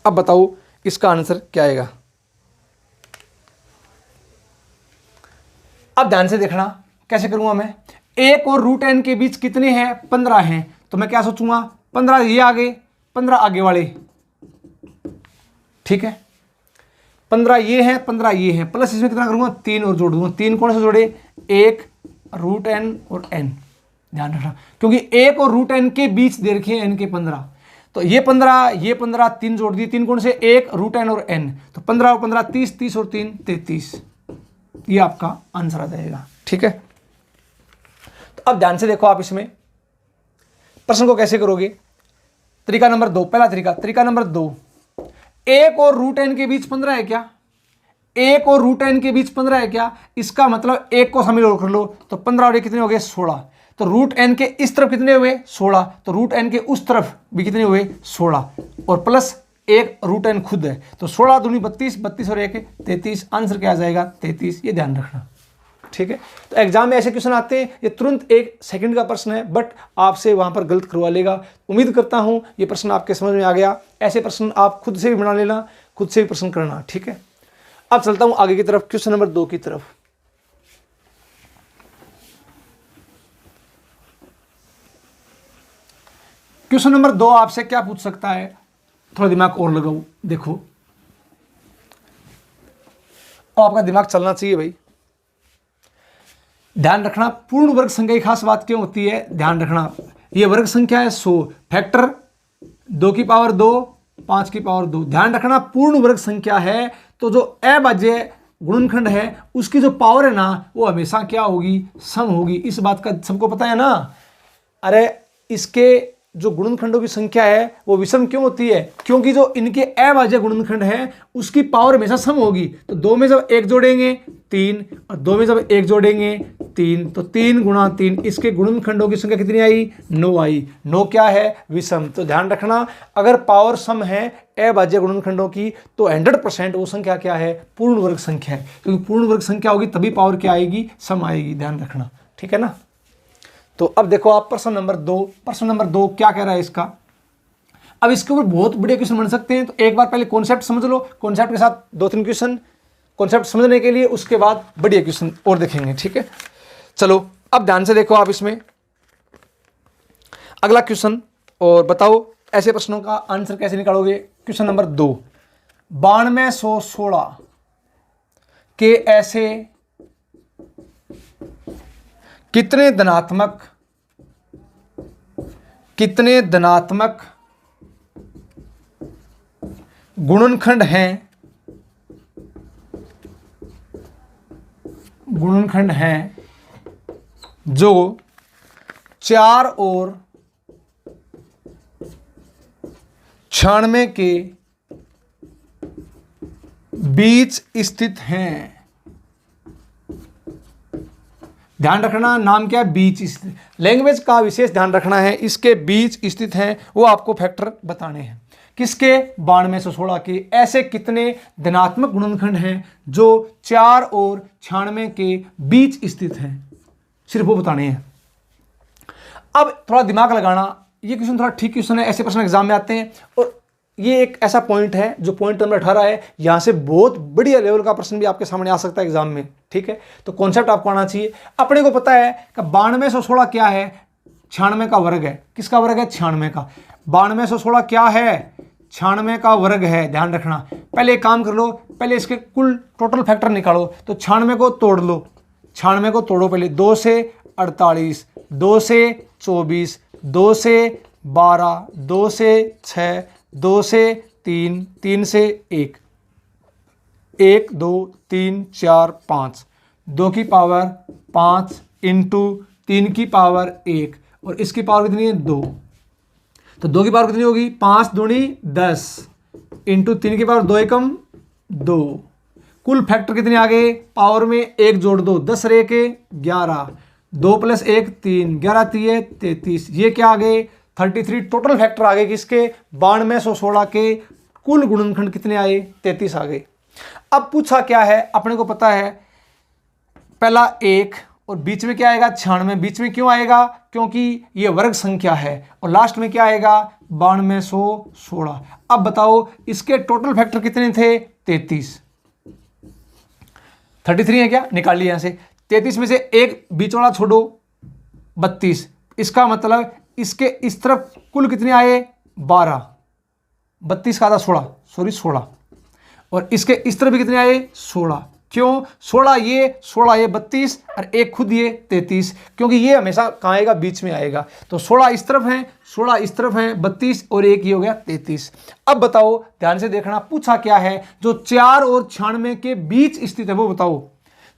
अब बताओ इसका आंसर क्या आएगा। अब ध्यान से देखना कैसे करूंगा मैं। एक और रूट n के बीच कितने हैं, 15 हैं, तो मैं क्या सोचूंगा, 15 ये आगे, 15 आगे वाले, ठीक है। 15 ये हैं, 15 ये हैं, प्लस इसमें कितना करूंगा, 3 और जोड़ दूंगा। 3 कौन से जोड़े, एक रूट n और n। ध्यान रखना, क्योंकि एक और रूट n के बीच दे रखे हैं n के 15, तो ये 15 ये 15, 3 जोड़ दिए। 3 कौन से, एक रूट n और n, तो 15 और 15 30, 30 और 3 33। ये आपका आंसर आ जाएगा, ठीक है। तो अब ध्यान से देखो, आप इसमें प्रश्न को कैसे करोगे। तरीका नंबर 2, पहला तरीका, तरीका नंबर 2, 1 और रूट एन के बीच 15 है क्या? 1 और रूट एन के बीच 15 है क्या? इसका मतलब 1 को शामिल कर लो तो 15 और 1 कितने हो गए? 16। तो रूट एन के इस तरफ कितने हुए? 16। तो रूट एन के उस तरफ भी कितने हुए? 16 और प्लस 1 रूट एन खुद है। तो 16 दूनी 32, 32 और 1 33। आंसर क्या आ जाएगा? 33। ये ध्यान रखना, ठीक है। तो एग्जाम में ऐसे क्वेश्चन आते हैं, ये तुरंत 1 सेकंड का प्रश्न है, बट आपसे वहां पर गलत करवा लेगा। उम्मीद करता हूं ये प्रश्न आपके समझ में आ गया। ऐसे प्रश्न आप खुद से भी बना लेना, खुद से भी प्रश्न करना, ठीक है। अब चलता हूं आगे की तरफ, क्वेश्चन नंबर 2 की तरफ। क्वेश्चन नंबर 2 आपसे क्या पूछ सकता है? थोड़ा दिमाग और लगाओ, देखो आपका दिमाग चलना चाहिए भाई। ध्यान रखना, पूर्ण वर्ग संख्या की खास बात क्यों होती है? ध्यान रखना, ये वर्ग संख्या है 100, फैक्टर 2 की पावर 2, 5 की पावर 2। ध्यान रखना, पूर्ण वर्ग संख्या है तो जो अभाज्य गुणनखंड है उसकी जो पावर है ना वो हमेशा क्या होगी? सम होगी। इस बात का सबको पता है ना। अरे इसके जो गुणनखंडों की संख्या है वो विषम क्यों होती है? क्योंकि जो इनके अभाज्य गुणनखंड है उसकी पावर हमेशा सम होगी। तो 2 में जब 1 जोड़ेंगे 3 और 2 में जब 1 जोड़ेंगे 3, तो 3 गुणा 3, इसके गुणनखंडों की संख्या कितनी आई? 9 आई। 9 क्या है? विषम। तो ध्यान रखना, अगर पावर सम है अभाज्य गुणनखंडों की तो 100% वो संख्या क्या है? पूर्ण वर्ग संख्या है। क्योंकि पूर्ण वर्ग संख्या होगी तभी पावर क्या आएगी? सम आएगी। ध्यान रखना, ठीक है ना। तो अब देखो आप प्रश्न नंबर 2। प्रश्न नंबर 2 क्या कह रहा है इसका? अब इसके ऊपर बहुत बड़े क्वेश्चन बन सकते हैं, तो एक बार पहले कॉन्सेप्ट समझ लो, कॉन्सेप्ट के साथ 2-3 क्वेश्चन कॉन्सेप्ट समझने के लिए, उसके बाद बढ़िया क्वेश्चन और देखेंगे, ठीक है। चलो अब ध्यान से देखो आप इसमें अगला क्वेश्चन और बताओ ऐसे प्रश्नों का आंसर कैसे निकालोगे। क्वेश्चन नंबर 2, 9216 के ऐसे कितने धनात्मक गुणनखंड हैं जो 4 और 96 के बीच स्थित हैं। ध्यान रखना, नाम क्या है? बीच स्थित। लैंग्वेज का विशेष ध्यान रखना है, इसके बीच स्थित हैं, वो आपको फैक्टर बताने हैं। किसके? 9216 के ऐसे कितने धनात्मक गुणनखंड हैं जो 4 और 96 के बीच स्थित हैं, सिर्फ वो बताने हैं। अब थोड़ा दिमाग लगाना, ये क्वेश्चन थोड़ा ठीक क्वेश्चन है, ऐसे प्रश्न एग्जाम में आते हैं। और ये एक ऐसा पॉइंट है जो पॉइंट नंबर 18 है, यहां से बहुत बढ़िया लेवल का प्रश्न भी आपके सामने आ सकता है एग्जाम में, ठीक है। तो कॉन्सेप्ट आपको आना चाहिए। अपने को पता है कि 9216 क्या है? 96 का वर्ग है। किसका वर्ग है? 96 का। 9216 क्या है? 96 का वर्ग है। ध्यान रखना, पहले एक काम कर लो, पहले इसके कुल टोटल फैक्टर निकालो। तो 96 को तोड़ लो, 96 को तोड़ो पहले। 2 से 48, 2 से 24, 2 से 12, 2 से 6, 2 से 3, 3 से 1, 1 2 3 4 5, 2 की पावर 5 इंटू 3 की पावर 1, और इसकी पावर कितनी है? 2। तो 2 की पावर कितनी होगी? 5 दूनी 10 इंटू 3 की पावर 2 एकम 2। कुल फैक्टर कितने आ गए? पावर में 1 जोड़ दो, 10 रे के 11, 2 + 1 3, 11 3 33। ये क्या आ गए? 33 टोटल फैक्टर आ गए किसके? 9216 के। कुल गुणनखंड कितने आए? 33 आ गए। अब पूछा क्या है? अपने को पता है पहला 1 और बीच में क्या आएगा? 96। बीच में क्यों आएगा? क्योंकि ये वर्ग संख्या है। और लास्ट में क्या आएगा? 9216। अब बताओ इसके टोटल फैक्टर कितने थे? 33। 33 है क्या? निकाल लिया यहां से। 33 में से एक बीच वाला छोड़ो, 32। इसका मतलब इसके इस तरफ कुल कितने आए? 12। 32 का आधा 16, सॉरी 16। और इसके इस तरफ भी कितने आए? 16। क्यों? 16 ये 32 और एक खुद ये 33, क्योंकि ये हमेशा कहाँ आएगा? बीच में आएगा। तो 16 इस तरफ है, 16 इस तरफ है, 32 और एक ये हो गया 33। अब बताओ, ध्यान से देखना, पूछा क्या है? जो 4 और 96 के बीच स्थित है वो बताओ।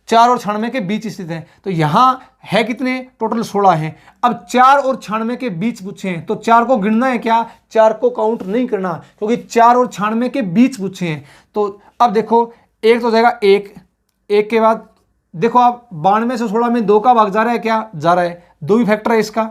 4 और 96 के बीच स्थित है। तो यहाँ है कितने, टोटल 16 हैं। अब 4 और 96 के बीच पूछे हैं तो 4 को गिनना है क्या, 4 को काउंट नहीं करना, क्योंकि 4 और 96 के बीच पूछे हैं। तो अब देखो एक तो हो जाएगा एक, एक के बाद देखो आप 92 से 16 में 2 का भाग जा रहा है क्या, जा रहा है, 2 भी फैक्टर है इसका,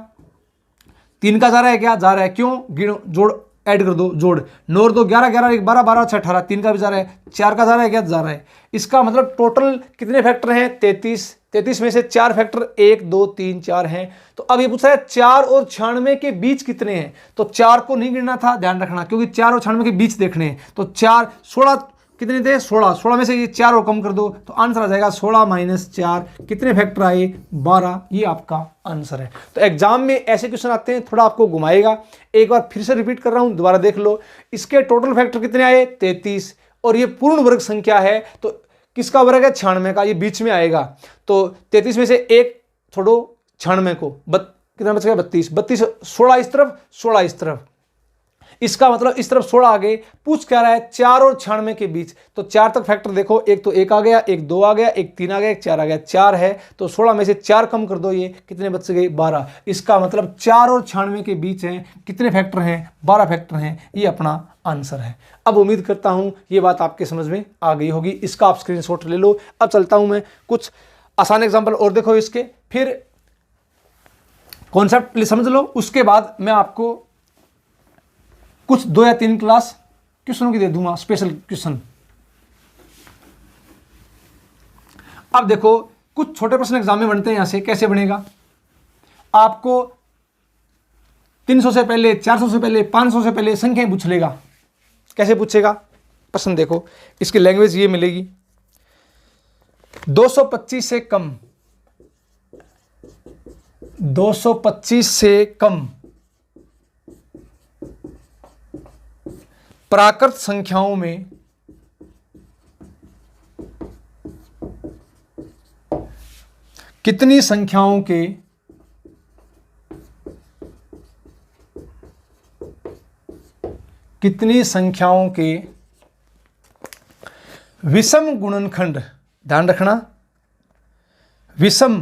3 का जा रहा है क्या, जा रहा है, क्यों, गिनो, जोड़, ऐड कर दो, जोड़, 9 और 2 11, 11 1 12, 12 6 18, 3 का भी जा रहा है, 4 का जा रहा है क्या, जा रहा है। इसका मतलब टोटल कितने फैक्टर हैं, 33, 33 में से 4 फैक्टर 1 2 3 4 हैं। तो अब ये पूछा है 4 और 96 के बीच कितने हैं, तो 4 को नहीं गिनना था, ध्यान रखना, क्योंकि 4 और 96 के बीच देखने हैं। तो 4 16 कितने थे, 16, 16 में से ये 4 और कम कर दो तो आंसर आ जाएगा 16 माइनस 4, कितने फैक्टर आए, 12, ये आपका आंसर है। तो एग्जाम में ऐसे क्वेश्चन आते हैं, थोड़ा आपको घुमाएगा, एक बार फिर से रिपीट कर रहा हूं, दोबारा देख लो। इसके टोटल फैक्टर कितने आए, 33, और ये पूर्ण वर्ग संख्या है तो किसका वर्ग है, 96 का, ये बीच में आएगा। तो 33 में से एक छोड़ो 96 को, कितना बच गया, 32, 32 16 इस तरफ, 16 इस तरफ, इसका मतलब इस तरफ 16 आ गए। पूछ क्या रहा है, 4 और 96 के बीच, तो 4 तक फैक्टर देखो, एक तो 1 आ गया, एक 2 आ गया, एक 3 आ गया, एक 4 आ गया, 4 है, तो 16 में से 4 कम कर दो, ये कितने बच गए, 12। इसका मतलब 4 और 96 के बीच हैं, कितने फैक्टर हैं, 12 फैक्टर हैं, ये अपना आंसर है। अब उम्मीद करता हूं ये बात आपके समझ में आ गई होगी, इसका आप स्क्रीनशॉट ले लो। अब चलता हूं मैं कुछ आसान एग्जाम्पल और देखो इसके, फिर कॉन्सेप्ट समझ लो, उसके बाद मैं आपको कुछ 2 या 3 क्लास क्वेश्चनों की दे दूंगा, स्पेशल क्वेश्चन। अब देखो कुछ छोटे प्रश्न एग्जाम में बनते हैं, यहां से कैसे बनेगा, आपको 300 से पहले, 400 से पहले, 500 से पहले संख्याएं पूछ लेगा। कैसे पूछेगा, प्रश्न देखो, इसकी लैंग्वेज ये मिलेगी, 225 से कम, 225 से कम प्राकृत संख्याओं में कितनी संख्याओं के विषम गुणनखंड, ध्यान रखना, विषम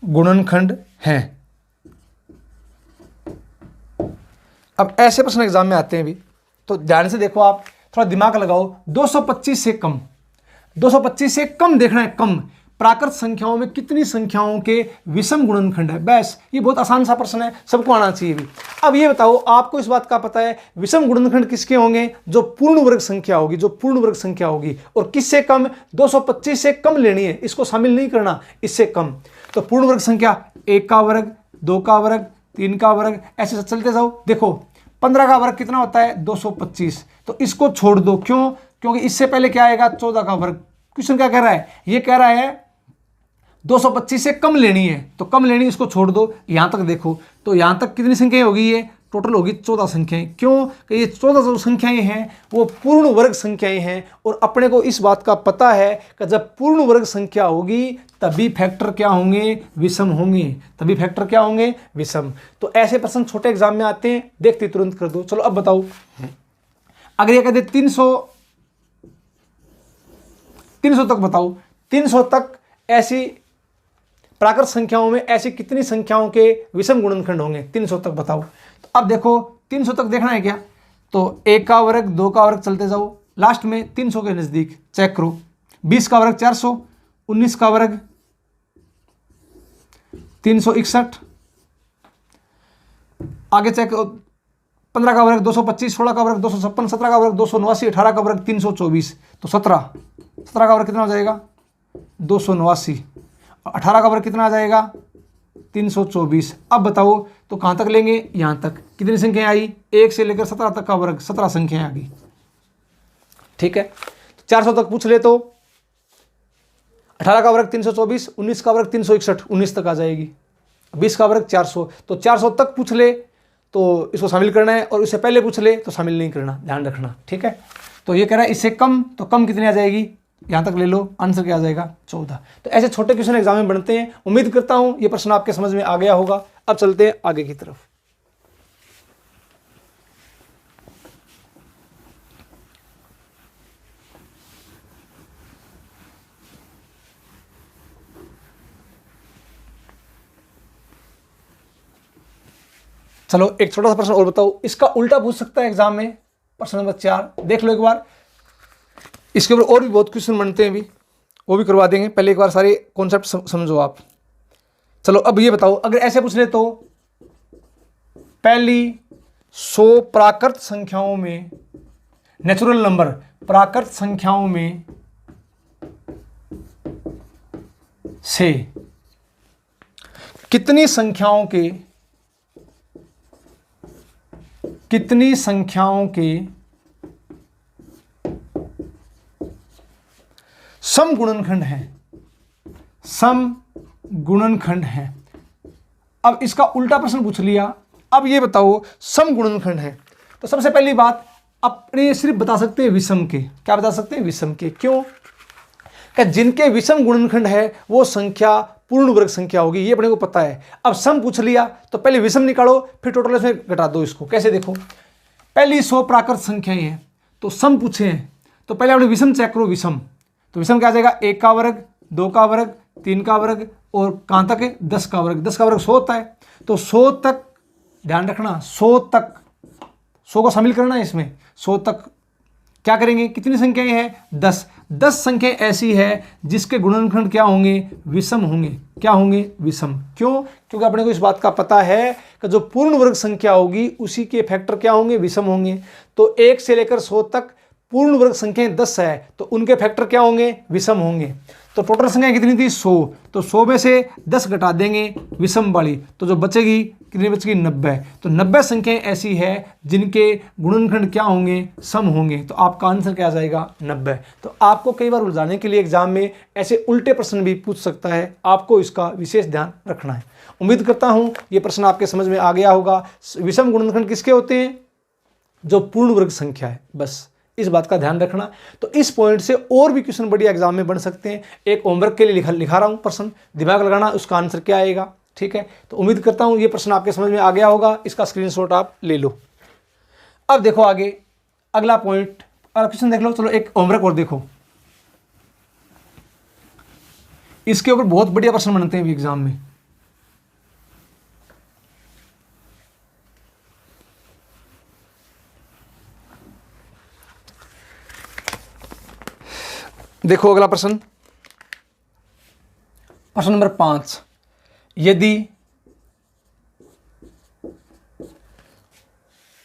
गुणनखंड हैं। अब ऐसे प्रश्न एग्जाम में आते हैं भी, तो ध्यान से देखो, आप थोड़ा दिमाग लगाओ। 225 से कम, 225 से कम देखना है, कम प्राकृत संख्याओं में कितनी संख्याओं के विषम गुणनखंड है, बस। ये बहुत आसान सा प्रश्न है, सबको आना चाहिए भी। अब ये बताओ, आपको इस बात का पता है विषम गुणनखंड किसके होंगे, जो पूर्ण वर्ग संख्या होगी, जो पूर्ण वर्ग संख्या होगी, और किससे कम, 225 से कम लेनी है, इसको शामिल नहीं करना, इससे कम। तो पूर्ण वर्ग संख्या 1 का वर्ग, 2 का वर्ग, 3 का वर्ग, ऐसे चलते जाओ। देखो 15 का वर्ग कितना होता है, 225, तो इसको छोड़ दो, क्यों, क्योंकि इससे पहले क्या आएगा, 14 का वर्ग। क्वेश्चन क्या कह रहा है, ये कह रहा है 225 से कम लेनी है, तो कम लेनी, इसको छोड़ दो। यहां तक देखो, तो यहां तक कितनी संख्याएं होगी, ये टोटल होगी 14 संख्याएं। क्यों कि ये 14 जो संख्याएं हैं वो पूर्ण वर्ग संख्याएं हैं, और अपने को इस बात का पता है कि जब पूर्ण वर्ग संख्या होगी तभी फैक्टर क्या होंगे, विषम होंगे, तभी फैक्टर क्या होंगे, विषम। तो ऐसे प्रश्न छोटे एग्जाम में आते हैं, देखते तुरंत कर दो। चलो अब बताओ, अगर ये कहते 300 तक बताओ, 300 तक ऐसी प्राकृत संख्याओं में ऐसी कितनी संख्याओं के विषम गुणनखंड होंगे, 300 तक बताओ। तो अब देखो 300 तक देखना है क्या, तो 1 का वर्ग, 2 का वर्ग चलते जाओ, लास्ट में 300 के नजदीक चेक करो। 20 का वर्ग 400, 19 का वर्ग 361, आगे चेक, 15 का वर्ग 225, 16 का वर्ग 256, 17 का वर्ग 289, 18 का वर्ग 324, तो 17 का वर्ग कितना हो जाएगा, 289, 18 का वर्ग कितना आ जाएगा, 324। अब बताओ तो कहां तक लेंगे, यहां तक। कितनी संख्याएं आई, 1 से लेकर 17 तक का वर्ग, 17 संख्याएं आ गई। ठीक है, 400 तक पूछ ले तो 18 का वर्ग 324, 19 का वर्ग 361, 19 तक आ जाएगी। 20 का वर्ग 400, तो 400 तक पूछ ले तो इसको शामिल करना है, और इससे पहले पूछ ले तो शामिल नहीं करना, ध्यान रखना। ठीक है, तो ये कह रहा है इससे कम, तो कम कितनी आ जाएगी, यहां तक ले लो, आंसर क्या आ जाएगा, 14। तो ऐसे छोटे क्वेश्चन एग्जाम में बनते हैं। उम्मीद करता हूं ये प्रश्न आपके समझ में आ गया होगा। अब चलते हैं आगे की तरफ। चलो एक छोटा सा प्रश्न और बताओ, इसका उल्टा पूछ सकता है एग्जाम में। प्रश्न नंबर 4 देख लो एक बार, इसके ऊपर और भी बहुत क्वेश्चन बनते हैं अभी, वो भी करवा देंगे। पहले एक बार सारे कॉन्सेप्ट समझो आप। चलो अब ये बताओ, अगर ऐसे पूछ ले तो पहली 100 प्राकृत संख्याओं में, नेचुरल नंबर प्राकृत संख्याओं में से कितनी संख्याओं के सम गुणनखंड हैं। अब इसका उल्टा प्रश्न पूछ लिया। अब ये बताओ सम गुणनखंड है, तो सबसे पहली बात अपने सिर्फ बता सकते हैं विषम के। क्या बता सकते हैं? विषम के। क्यों? कि जिनके विषम गुणनखंड है वो संख्या पूर्ण वर्ग संख्या होगी, ये अपने को पता है। अब सम पूछ लिया तो पहले विषम निकालो, फिर टोटल इसमें घटा दो इसको। कैसे? देखो, पहली 100 प्राकृत संख्याएं हैं तो सम पूछे हैं, तो पहले अपने विषम चेक करो। विषम तो विषम क्या आ जाएगा? 1 का वर्ग, 2 का वर्ग, 3 का वर्ग और कहाँ तक है? 10 का वर्ग। 10 का वर्ग 100 होता है, तो 100 तक ध्यान रखना, 100 तक, 100 को शामिल करना है इसमें। 100 तक क्या करेंगे? कितनी संख्याएं हैं? 10। 10 संख्या ऐसी है जिसके गुणनखंड क्या होंगे? विषम होंगे। क्या होंगे? विषम। क्यों? क्योंकि अपने को इस बात का पता है कि जो पूर्ण वर्ग संख्या होगी उसी के फैक्टर क्या होंगे? विषम होंगे। तो 1 से लेकर 100 तक पूर्ण वर्ग संख्याएं 10 है, तो उनके फैक्टर क्या होंगे? विषम होंगे। तो टोटल संख्या कितनी थी? 100। तो 100 में से 10 घटा देंगे विषम वाली, तो जो बचेगी कितनी बचेगी? 90। तो 90 संख्याएं ऐसी है जिनके गुणनखंड क्या होंगे? सम होंगे। तो आपका आंसर क्या आ जाएगा? 90। तो आपको कई बार उलझाने के लिए एग्जाम में ऐसे उल्टे प्रश्न भी पूछ सकता है, आपको इसका विशेष ध्यान रखना है। उम्मीद करता हूं ये प्रश्न आपके समझ में आ गया होगा। विषम गुणनखंड किसके होते हैं? जो पूर्ण वर्ग संख्या है, बस इस बात का ध्यान रखना। तो इस पॉइंट से और भी क्वेश्चन बढ़िया एग्जाम में बन सकते हैं। एक होमवर्क के लिए लिखा रहा हूं प्रश्न, दिमाग लगाना उसका आंसर क्या आएगा। ठीक है, तो उम्मीद करता हूं ये प्रश्न आपके समझ में आ गया होगा। इसका स्क्रीनशॉट आप ले लो। अब देखो आगे अगला पॉइंट, अगला क्वेश्चन देख लो। चलो एक होमवर्क और देखो, इसके ऊपर बहुत बढ़िया प्रश्न बनते हैं एग्जाम में। देखो अगला प्रश्न, प्रश्न नंबर 5। यदि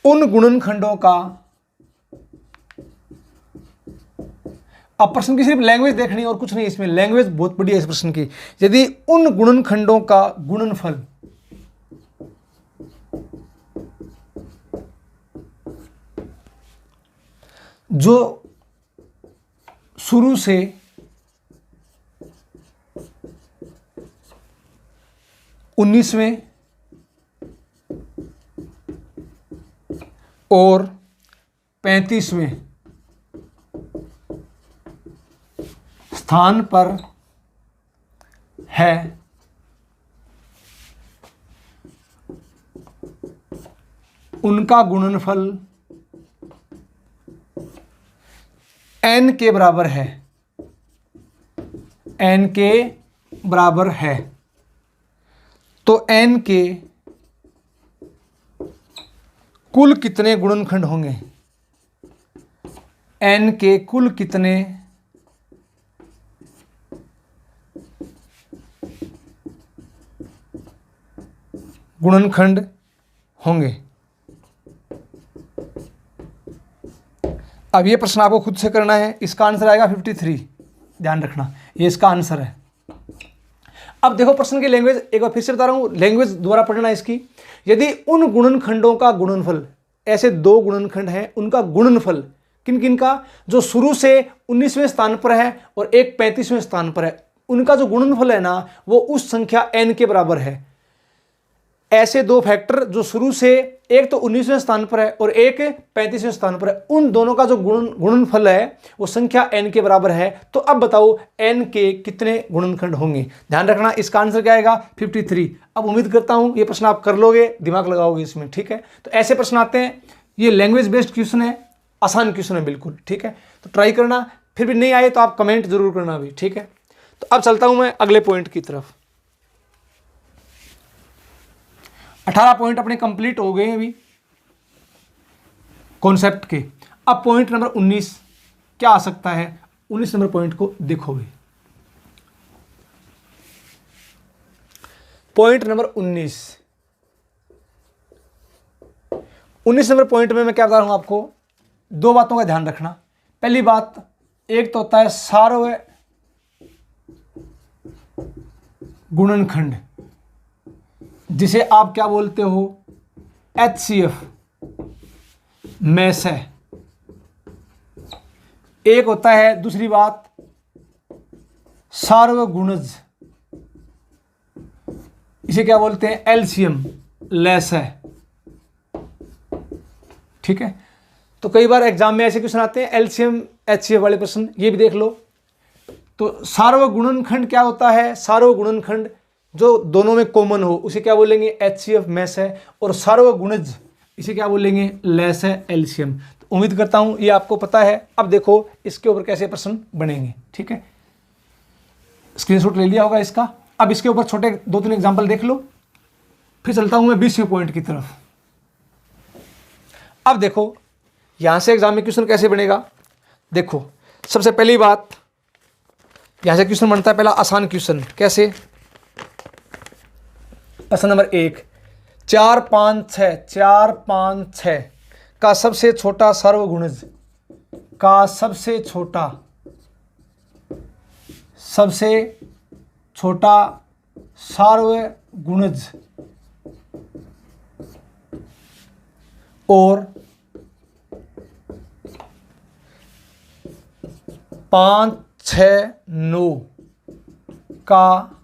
उन गुणनखंडों का, अब प्रश्न की सिर्फ लैंग्वेज देखनी और कुछ नहीं, इसमें लैंग्वेज बहुत बढ़िया है इस प्रश्न की। यदि उन गुणनखंडों का गुणनफल जो शुरू से उन्नीसवें और 35वें स्थान पर है, उनका गुणनफल n के बराबर है। n के बराबर है, तो n के कुल कितने गुणनखंड होंगे? n के कुल कितने गुणनखंड होंगे? अब ये प्रश्न आपको खुद से करना है। इसका आंसर आएगा 53, ध्यान रखना ये इसका आंसर है। अब देखो प्रश्न की लैंग्वेज एक बार फिर से बता रहा हूं, लैंग्वेज दोबारा पढ़ना इसकी। यदि उन गुणनखंडों का गुणनफल, ऐसे 2 गुणनखंड हैं, उनका गुणनफल किन किन का? जो शुरू से 19वें स्थान पर है और एक 35वें स्थान पर है, उनका जो गुणनफल है ना वो उस संख्या n के बराबर है। ऐसे 2 फैक्टर जो शुरू से, एक तो 19वें स्थान पर है और एक 35वें स्थान पर है, उन दोनों का जो गुणनफल है वो संख्या n के बराबर है। तो अब बताओ n के कितने गुणनखंड होंगे? ध्यान रखना इसका आंसर क्या आएगा? 53। अब उम्मीद करता हूं ये प्रश्न आप कर लोगे, दिमाग लगाओगे इसमें। ठीक है, तो ऐसे प्रश्न आते हैं, ये लैंग्वेज बेस्ड क्वेश्चन है, आसान क्वेश्चन है बिल्कुल। ठीक है, तो ट्राई करना, फिर भी नहीं आए तो आप कमेंट जरूर करना भी। ठीक है, तो अब चलता हूं मैं अगले पॉइंट की तरफ। 18 पॉइंट अपने कंप्लीट हो गए हैं अभी कॉन्सेप्ट के। अब पॉइंट नंबर 19 क्या आ सकता है, 19 नंबर पॉइंट को देखोगे। पॉइंट नंबर 19 नंबर पॉइंट में मैं क्या बता रहा हूं आपको, दो बातों का ध्यान रखना। पहली बात, एक तो होता है सार्व गुणनखंड, जिसे आप क्या बोलते हो, HCF मैस है। एक होता है दूसरी बात सार्वगुणज, इसे क्या बोलते हैं, LCM लेस है। ठीक है, तो कई बार एग्जाम में ऐसे क्वेश्चन आते हैं LCM HCF वाले प्रश्न, ये भी देख लो। तो सार्वगुणनखंड क्या होता है, सार्वगुणनखंड जो दोनों में कॉमन हो उसे क्या बोलेंगे, HCF मैस है, और सार्वगुणज इसे क्या बोलेंगे, लेस है, LCM। तो उम्मीद करता हूं ये आपको पता है। अब देखो इसके ऊपर कैसे प्रश्न बनेंगे। ठीक है, स्क्रीनशॉट ले लिया होगा इसका। अब इसके ऊपर छोटे 2-3 एग्जांपल देख लो, फिर चलता हूं मैं 20वें पॉइंट की तरफ। अब देखो यहां से एग्जाम में क्वेश्चन कैसे बनेगा। देखो सबसे पहली बात, यहां से क्वेश्चन बनता है पहला आसान क्वेश्चन। कैसे, प्रश्न नंबर 1, 4, 5, 6, 4, 5, 6 का सबसे छोटा सार्वगुणज का सबसे छोटा सार्वगुणज और 5, 6, 9 का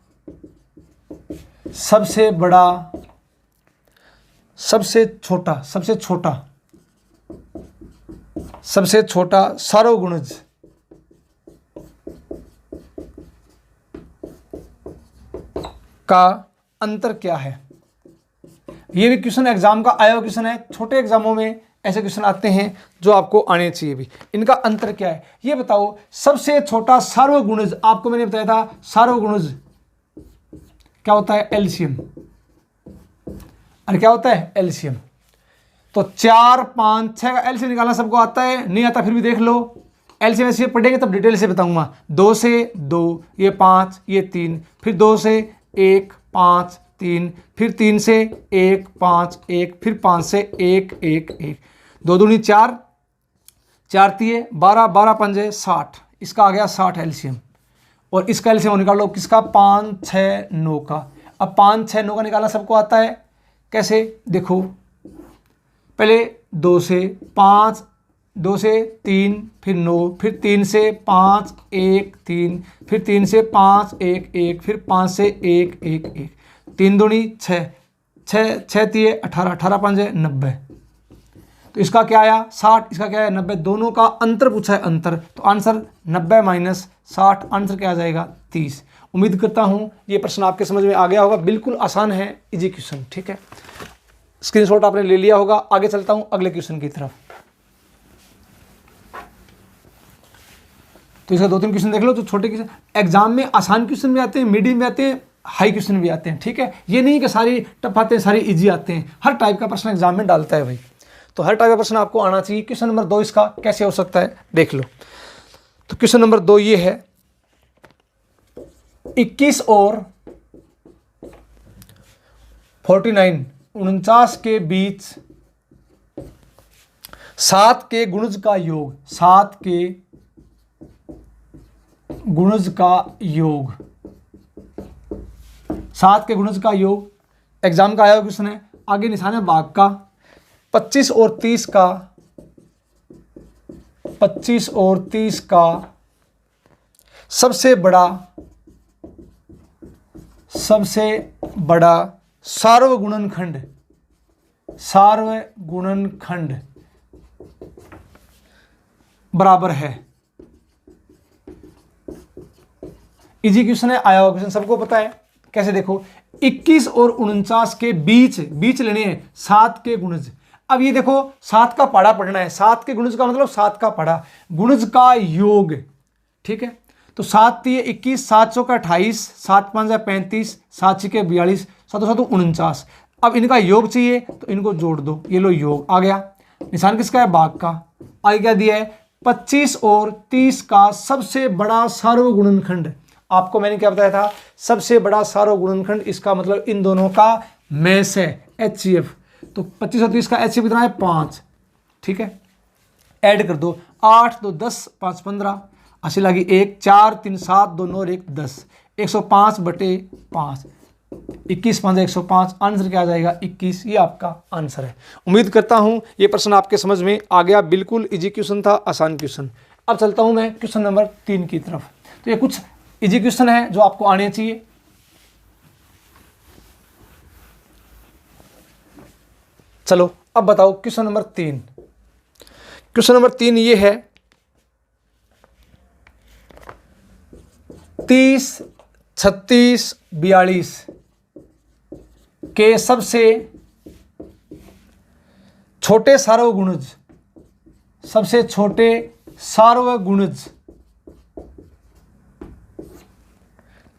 सबसे छोटा सार्वगुणज का अंतर क्या है। ये भी क्वेश्चन एग्जाम का आया हुआ क्वेश्चन है। छोटे एग्जामों में ऐसे क्वेश्चन आते हैं जो आपको आने चाहिए भी। इनका अंतर क्या है ये बताओ। सबसे छोटा सार्वगुणज, आपको मैंने बताया था सार्वगुणज क्या होता है, LCM। अरे क्या होता है, LCM। तो 4, 5, 6 का LCM निकालना सबको आता है, नहीं आता फिर भी देख लो। LCM ऐसे पढ़ेंगे तब डिटेल से बताऊंगा। 2 से 2, ये 5, ये 3, फिर 2 से 1, 5, 3, फिर 3 से 1, 5, 1, फिर 5 से 1, 1, 1, 2 दूनी 4, 4 तिये 12, 12 पंजे 60, इसका आ गया 60 LCM। और इसका LCM निकालो किसका, 5, 6, 9 का। अब 5, 6, 9 का निकालना सबको आता है। कैसे, देखो पहले 2 से 5, 2 से 3, फिर 9, फिर 3 से 5, 1, 3, फिर 3 से 5, 1, 1, फिर 5 से 1, 1, 1, 3 दूनी 6, 6 तिये 18, 18 पंजे 90। तो इसका क्या आया 60, इसका क्या आया 90। दोनों का अंतर पूछा है, अंतर, तो आंसर 90 माइनस 60, आंसर क्या आ जाएगा 30। उम्मीद करता हूं ये प्रश्न आपके समझ में आ गया होगा। बिल्कुल आसान है, इजी क्वेश्चन। ठीक है, स्क्रीनशॉट आपने ले लिया होगा। आगे चलता हूं अगले क्वेश्चन की तरफ। तो इसका 2-3 क्वेश्चन देख लो। तो छोटे क्वेश्चन एग्जाम में आसान क्वेश्चन भी आते हैं, मीडियम भी आते हैं, हाई क्वेश्चन भी आते हैं। ठीक है, ये नहीं कि सारी टफ आते हैं, सारी इजी आते हैं। हर टाइप का प्रश्न एग्जाम में डालता है भाई, तो हर टाइप का प्रश्न आपको आना चाहिए। क्वेश्चन नंबर 2 इसका कैसे हो सकता है देख लो। तो क्वेश्चन नंबर 2 ये है, 21 और 49 49 के बीच 7 के गुणज का योग, 7 के गुणज का योग, 7 के गुणज का योग एग्जाम का आया क्वेश्चन है। आगे निशान है भाग का। 25 और 30 का 25 और 30 का सबसे बड़ा सार्वगुणनखंड बराबर है। इजी क्वेश्चन है, आया हुआ क्वेश्चन सबको पता है। कैसे देखो, 21 और 49 के बीच लेने हैं 7 के गुणज। अब ये देखो 7 का पढ़ा पढ़ना है। 7 के गुणज का मतलब 7 का पढ़ा, गुणज का योग। ठीक है, तो 7 तिये 21, 7 चौका 28, 7 पांजा 35, 7 छिके 42, 7 7 49। अब इनका योग चाहिए तो इनको जोड़ दो, ये लो योग आ गया। निशान किसका है? भाग का। आगे क्या दिया है? 25 और 30 का सबसे बड़ा सार्वगुणनखंड। आपको मैंने क्या बताया था? सबसे बड़ा सार्वगुणनखंड, इसका मतलब इन दोनों का मेस है HCF। तो 25 और 30 का HCF कितना है? 5। ठीक है, ऐड कर दो, 8 2 10 5 15, 80 लगी 1, 4 3 7 2 9 1 10, 105/5, 21 5 105। आंसर क्या आ जाएगा? 21। ये आपका आंसर है। उम्मीद करता हूं ये प्रश्न आपके समझ में आ गया। बिल्कुल इजी क्वेश्चन था, आसान क्वेश्चन। अब चलता हूं मैं क्वेश्चन नंबर 3 की तरफ। तो ये कुछ इजी क्वेश्चन है जो आपको आने चाहिए। चलो अब बताओ क्वेश्चन नंबर 3। क्वेश्चन नंबर 3 ये है 30 36 42 के सबसे छोटे सार्वगुणज, सबसे छोटे सार्वगुणज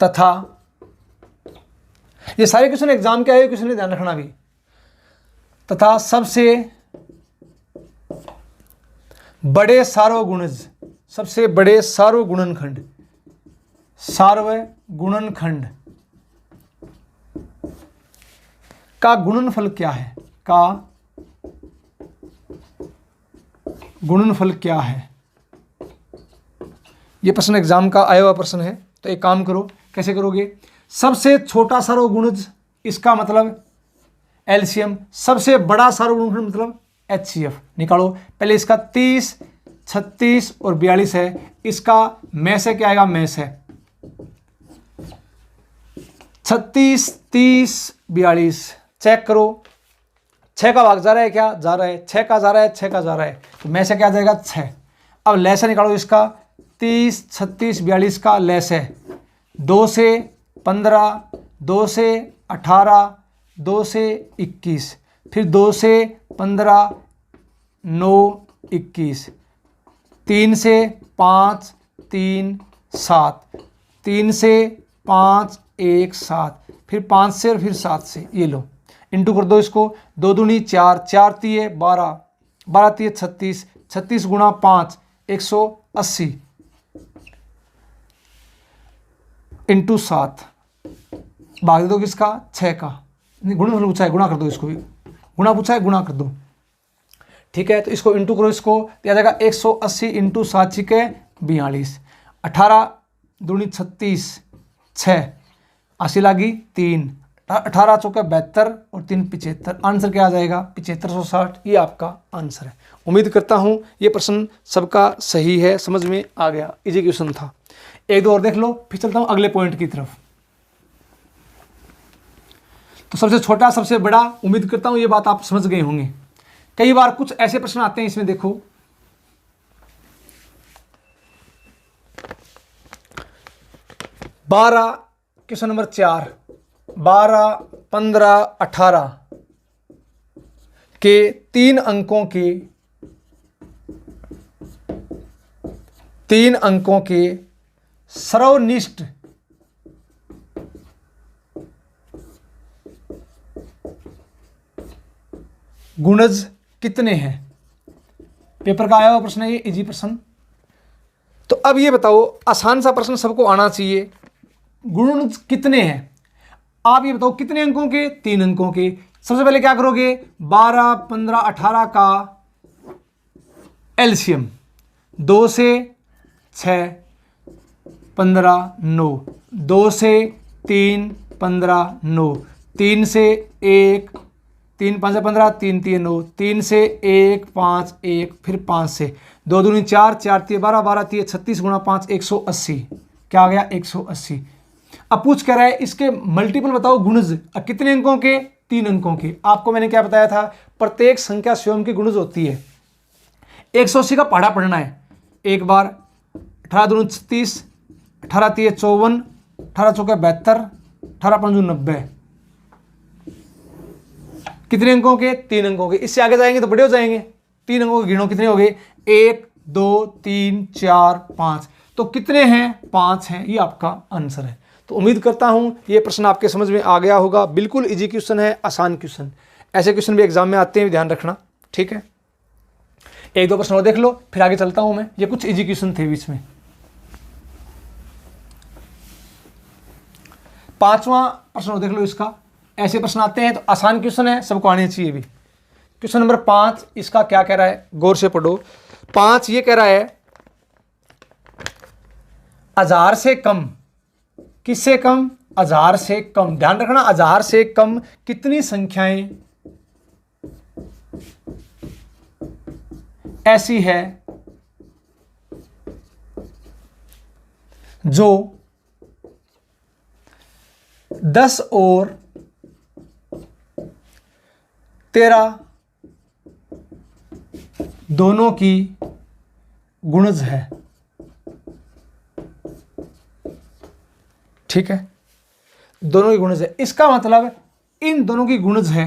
तथा, ये सारे क्वेश्चन एग्जाम के आए क्वेश्चन ध्यान रखना भी, तथा सबसे बड़े सार्वगुणज, सबसे बड़े सार्वगुणनखंड, सार्वगुणनखंड का गुणनफल क्या है? का गुणनफल क्या है? यह प्रश्न एग्जाम का आया हुआ प्रश्न है। तो एक काम करो, कैसे करोगे? सबसे छोटा सार्वगुणज, इसका मतलब एलसीएम, सबसे बड़ा सार्वगुणनखंड मतलब HCF निकालो। पहले इसका 30 36 और 42 है, इसका में से क्या आएगा? में से 36 30 42 चेक करो, 6 का भाग जा रहा है क्या? जा रहा है। 6 का जा रहा है, 6 का जा रहा है, तो में से क्या जाएगा? 6। अब ले से निकालो, इसका 30 36 42 का ले से 2 से 15, 2 से 18, 2 से 21, फिर 2 से 15 9 21, 3 से 5 3 7, 3 से 5 1 7, फिर 5 से और फिर 7 से। ये लो इंटू कर दो इसको, 2 दूनी 4, 4 तिये 12, 12 तिये 36, 36 गुणा 5 180 इंटू 7, भाग दे दो किसका? 6 का। गुणनफल पूछा है, गुणा कर दो इसको भी, गुणा पूछा है, गुणा कर दो। ठीक है, तो इसको इंटू करो, इसको तो आ जाएगा 180 इंटू 7 छिके 42, 18 दूनी 36, 6 80 लागी 3, 18 चौके 72 और 3 75। आंसर क्या आ जाएगा? 7560। ये आपका आंसर है। उम्मीद करता हूँ ये प्रश्न सबका सही है, समझ में आ गया। इजी क्वेश्चन था। एक दो और देख लो, फिर चलता हूँ अगले पॉइंट की तरफ। तो सबसे छोटा सबसे बड़ा, उम्मीद करता हूँ ये बात आप समझ गए होंगे। कई बार कुछ ऐसे प्रश्न आते हैं, इसमें देखो 12 क्वेश्चन नंबर 4, 12 15 18 के 3 अंकों के सर्वनिष्ठ गुणज कितने हैं? पेपर का आया हुआ प्रश्न है ये, इजी प्रश्न। तो अब ये बताओ, आसान सा प्रश्न सबको आना चाहिए, गुणज कितने हैं? आप ये बताओ कितने अंकों के? 3 अंकों के। सबसे पहले क्या करोगे? 12 15 18 का एलसीएम, 2 से 6 15 9, 2 से 3 15 9, 3 से 1 3 5 15, 3 3 9, 3 से 1 5 1, फिर 5 से 2 दूनी 4, 4 3 12, 12 3 36 गुणा 5 180। क्या आ गया? 180। अब पूछ कर रहा है इसके मल्टीपल बताओ गुणज, कितने अंकों के? 3 अंकों के। आपको मैंने क्या बताया था? प्रत्येक संख्या स्वयं की गुणज होती है। 180 का पढ़ा पढ़ना है एक बार। 18 दूनी 36, 18 3 54, 18 चौके 72, 18 5 90। कितने अंकों के? 3 अंकों के। इससे आगे जाएंगे तो बड़े हो जाएंगे। 3 अंकों के गिनो, कितने हो गए? 1 2 3 4 5। तो कितने हैं? 5 हैं। ये आपका आंसर है। तो उम्मीद करता हूँ ये प्रश्न आपके समझ में आ गया होगा। बिल्कुल इजी क्वेश्चन है, आसान क्वेश्चन। ऐसे क्वेश्चन भी एग्जाम में आते हैं, ध्यान रखना, ठीक है। एक दो प्रश्न और देख लो, फिर आगे चलता हूँ मैं। ये कुछ इजी क्वेश्चन थे बीच में। 5वां प्रश्न और देख लो इसका। ऐसे प्रश्न आते हैं तो आसान क्वेश्चन है, सबको आने चाहिए भी। क्वेश्चन नंबर 5 इसका क्या कह रहा है, गौर से पढ़ो। 5 ये कह रहा है 1000 से कम, किससे कम, 1000 से कम, ध्यान रखना, 1000 से कम कितनी संख्याएं ऐसी है जो 10 और 13 दोनों की गुणज है, ठीक है, दोनों की गुणज है। इसका मतलब इन दोनों की गुणज है,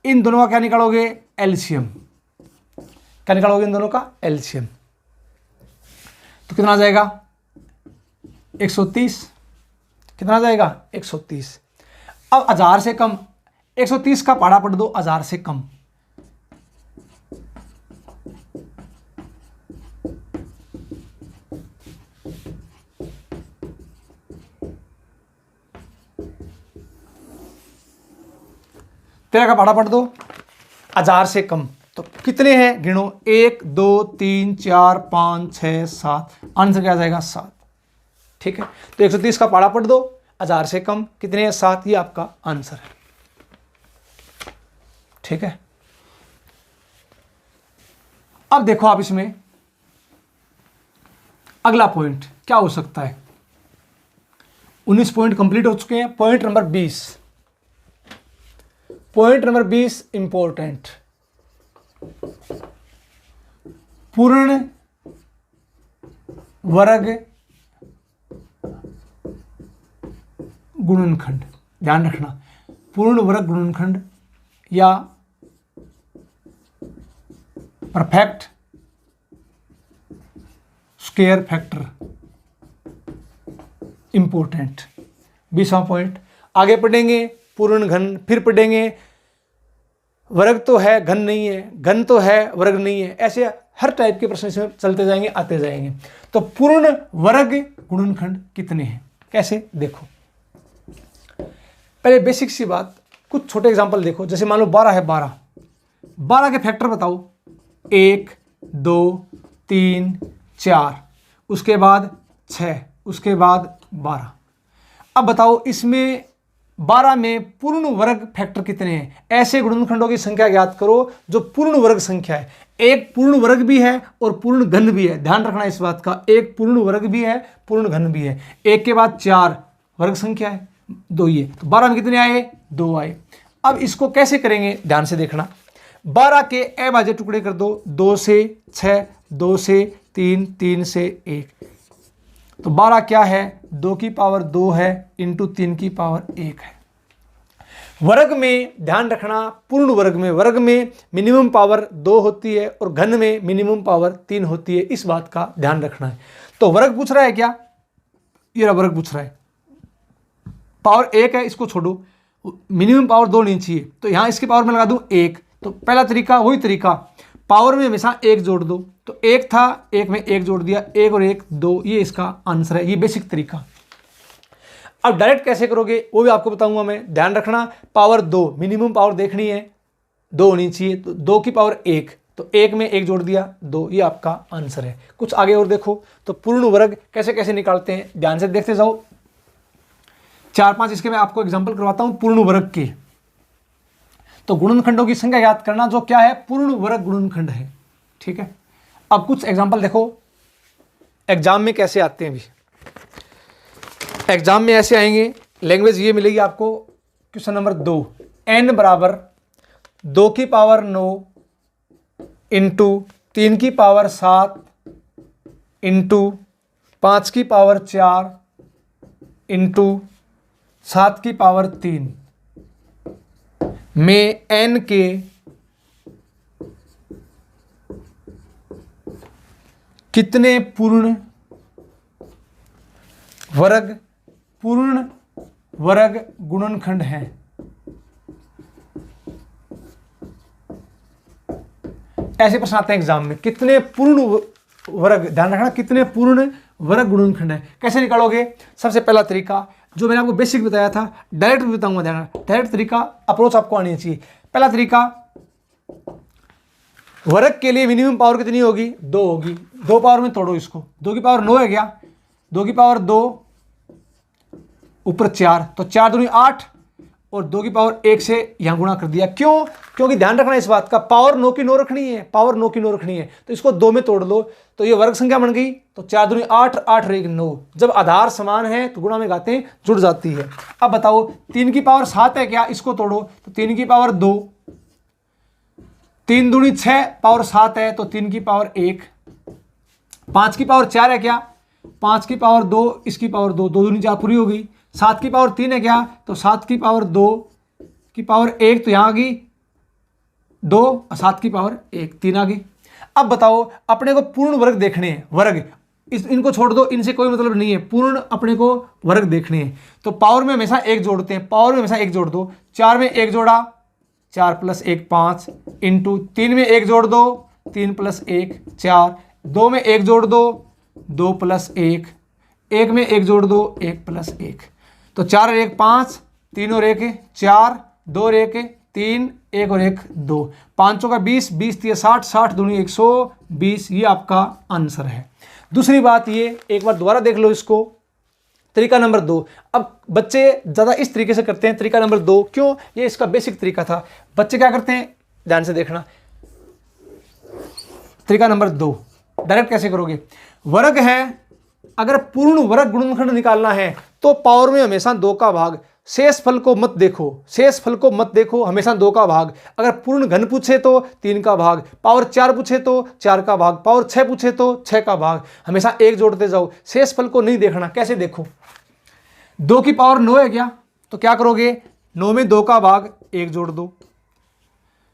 इन दोनों का क्या निकालोगे, एलसीएम। क्या निकालोगे, इन दोनों का एलसीएम। तो कितना आ जाएगा, 130। कितना आ जाएगा, 130। अब 1000 से कम, 130 का पहाड़ा पढ़ दो, 1000 से कम। तेरह का पहाड़ा पढ़ दो, 1000 से कम। तो कितने हैं, गिनो, 1 2 3 4 5 6 7। आंसर क्या आ जाएगा, 7, ठीक है। तो 130 का पहाड़ा पढ़ दो, 1000 से कम कितने हैं, 7। ये आपका आंसर है, ठीक है। अब देखो आप इसमें अगला पॉइंट क्या हो सकता है। 19 पॉइंट कंप्लीट हो चुके हैं। Point number 20, point number 20 important. पूर्ण वर्ग गुणनखंड, ध्यान रखना, पूर्ण वर्ग गुणनखंड या परफेक्ट स्क्वायर फैक्टर, इंपॉर्टेंट। 20वां पॉइंट। आगे पढ़ेंगे पूर्ण घन, फिर पढ़ेंगे वर्ग तो है घन नहीं है, घन तो है वर्ग नहीं है। ऐसे हर टाइप के प्रश्न इसमें चलते जाएंगे, आते जाएंगे। तो पूर्ण वर्ग गुणनखंड कितने हैं, कैसे, देखो। पहले बेसिक सी बात, कुछ छोटे एग्जांपल देखो। जैसे मान लो 12 है, 12 के फैक्टर बताओ। 1 2 3 4, उसके बाद 6, उसके बाद 12। अब बताओ इसमें 12 में पूर्ण वर्ग फैक्टर कितने हैं। ऐसे गुणनखंडों की संख्या ज्ञात करो जो पूर्ण वर्ग संख्या है। एक पूर्ण वर्ग भी है और पूर्ण घन भी है, ध्यान रखना इस बात का। एक पूर्ण वर्ग भी है, पूर्ण घन भी है। एक के बाद 4 वर्ग संख्या है, 2 ये। तो 12 में कितने आए, 2 आए। अब इसको कैसे करेंगे, ध्यान से देखना। 12 के अभाज्य टुकड़े कर दो, 2 से 6, 2 से 3, 3 से 1। तो 12 क्या है, 2 की पावर 2 है इंटू 3 की पावर 1 है। वर्ग में ध्यान रखना, पूर्ण वर्ग में मिनिमम पावर 2 होती है और घन में मिनिमम पावर 3 होती है। इस बात का ध्यान रखना है। तो वर्ग पूछ रहा है क्या, ये वर्ग पूछ रहा है। पावर 1 है, इसको छोड़ो, मिनिमम पावर 2 नहीं चाहिए, तो यहां इसकी पावर में लगा दूं 1। तो पहला तरीका वही तरीका, पावर में हमेशा 1 जोड़ दो। तो 1 था, 1 में 1 जोड़ दिया, 1 और 1 2, ये इसका आंसर है। ये बेसिक तरीका। अब डायरेक्ट कैसे करोगे वो भी आपको बताऊंगा मैं, ध्यान रखना। पावर 2, मिनिमम पावर देखनी है, 2 होनी चाहिए। तो 2 की पावर 1, तो 1 में 1 जोड़ दिया, 2, ये आपका आंसर है। कुछ आगे और देखो, तो पूर्ण वर्ग कैसे कैसे निकालते हैं, ध्यान से देखते जाओ। 4-5 इसके मैं आपको एग्जाम्पल करवाता हूं पूर्ण वर्ग के। तो गुणनखंडों की संख्या याद करना जो क्या है, पूर्ण वर्ग गुणनखंड है, ठीक है। अब कुछ एग्जाम्पल देखो एग्जाम में कैसे आते हैं। भी एग्जाम में ऐसे आएंगे, लैंग्वेज ये मिलेगी आपको। क्वेश्चन नंबर 2, n बराबर 2 की पावर 9 इंटू 3 की पावर 7 इंटू 5 की पावर 4 इंटू 7 की पावर 3 में n के कितने पूर्ण वर्ग पूर्ण वर्ग गुणनखंड हैं। ऐसे प्रश्न आते हैं एग्जाम में, कितने पूर्ण वर्ग, ध्यान रखना कितने पूर्ण वर्ग गुणनखंड है। कैसे निकालोगे? सबसे पहला तरीका जो मैंने आपको बेसिक बताया था, डायरेक्ट भी बताऊंगा, ध्यान रखना डायरेक्ट तरीका अप्रोच आपको आनी चाहिए। पहला तरीका, वर्ग के लिए मिनिमम पावर कितनी होगी? 2 होगी। 2 पावर में तोड़ो इसको, 2 की पावर 9 है क्या? 2 की पावर 2 ऊपर 4, तो 4 दूनी 8 और 2 की पावर 1 से यहां गुणा कर दिया। क्यों? क्योंकि ध्यान रखना इस बात का, पावर 9 की 9 रखनी है, पावर 9 की 9 रखनी है, तो इसको 2 में तोड़ लो तो ये वर्ग संख्या बन गई। तो 4 दूनी 8, 8 और 1 9। जब आधार समान है तो गुणा में घातें जुड़ जाती है। अब बताओ 3 की पावर 7 है क्या? इसको तोड़ो तो 3 की पावर 2, 3 दूनी 6, पावर 7 है तो 3 की पावर 1, 5 की पावर 4 है क्या? 5 की पावर 2, इसकी पावर 2, 2 दूनी 4 पूरी हो गई। 7 की पावर 3 है क्या? तो 7 की पावर 2 की पावर 1, तो यहां आ गई 2 और 7 की पावर 1, 3 आ गई। अब बताओ अपने को पूर्ण वर्ग देखने हैं, वर्ग इनको छोड़ दो, इनसे कोई मतलब नहीं है, पूर्ण अपने को वर्ग देखने हैं। तो पावर में हमेशा 1 जोड़ते हैं, पावर में हमेशा 1 जोड़ दो। 4 में 1 जोड़ा, 4 + 1 5, इंटू 3 में 1 जोड़ दो, 3 + 1 4, 2 में 1 जोड़ दो, 2 + 1, 1 में 1 जोड़ दो, 1 + 1, तो 4 और 1 5, 3 और 1 4, 2 और 1 3, 1 और 1 2, 5 का 20, 20 3 60, 60 दूनी 120, ये आपका आंसर है। दूसरी बात ये, एक बार दोबारा देख लो इसको, तरीका नंबर 2। अब बच्चे ज़्यादा इस तरीके से करते हैं, तरीका नंबर 2, क्यों? ये इसका बेसिक तरीका था। बच्चे क्या करते हैं, ध्यान से देखना, तरीका नंबर 2 डायरेक्ट कैसे करोगे? वर्ग है, अगर पूर्ण वर्ग गुणनखंड निकालना है तो पावर में हमेशा 2 का भाग, शेष फल को मत देखो, शेष फल को मत देखो, हमेशा 2 का भाग। अगर पूर्ण घन पूछे तो 3 का भाग, पावर 4 पूछे तो 4 का भाग, पावर 6 पूछे तो 6 का भाग, हमेशा 1 जोड़ते जाओ, शेष फल को नहीं देखना। कैसे देखो? 2 की पावर 9 है क्या? तो क्या करोगे? 9 में 2 का भाग 1 जोड़ दो,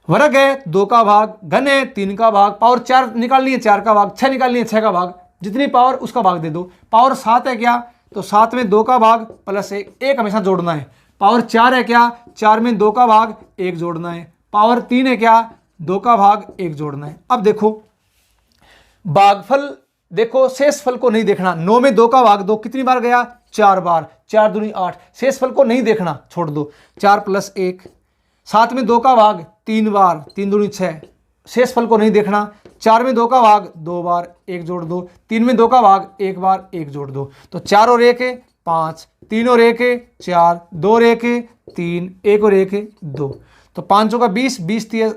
वर्ग है 2 का भाग, घन है 3 का भाग, पावर 4 निकालनी है 4 का भाग, 6 निकालनी है 6 का भाग, जितनी पावर उसका भाग दे दो। पावर 7 है क्या? तो 7 में 2 का भाग प्लस 1, 1 हमेशा जोड़ना है। पावर 4 है क्या? 4 में 2 का भाग 1 जोड़ना है। पावर 3 है क्या? 2 का भाग 1 जोड़ना है। अब देखो भागफल, देखो शेष फल को नहीं देखना। 9 में 2 का भाग 2 कितनी बार गया? 4 बार, 4 दूनी 8, शेष फल को नहीं देखना, छोड़ दो। 4 + 1, 7 में 2 का भाग 3 बार, 3 दूनी 6, शेष फल को नहीं देखना। 4 में 2 का भाग 2 बार, 1 जोड़ दो। 3 में 2 का भाग 1 बार, 1 जोड़ दो, तो 4 और 1 5, 3 और 1 4, 2 और 1 3, 1 और 1 2, तो 5 का 20, 20 3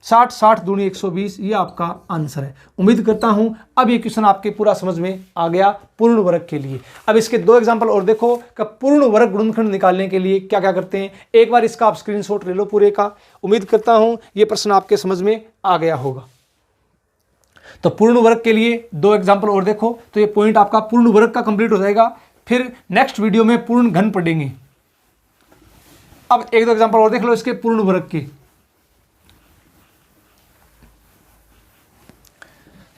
60, 60 दूनी 120, ये आपका आंसर है। उम्मीद करता हूं अब ये क्वेश्चन आपके पूरा समझ में आ गया पूर्ण वर्ग के लिए। अब इसके 2 एग्जांपल और देखो कि पूर्ण वर्ग गुणनखंड निकालने के लिए क्या क्या करते हैं। एक बार इसका आप स्क्रीनशॉट ले लो पूरे का। उम्मीद करता हूं ये प्रश्न आपके समझ में आ गया होगा। तो पूर्ण वर्ग के लिए 2 एग्जाम्पल और देखो, तो ये पॉइंट आपका पूर्ण वर्ग का कंप्लीट हो जाएगा। फिर नेक्स्ट वीडियो में पूर्ण घन पढ़ेंगे। अब 1-2 एग्जाम्पल और देख लो इसके पूर्ण वर्ग के।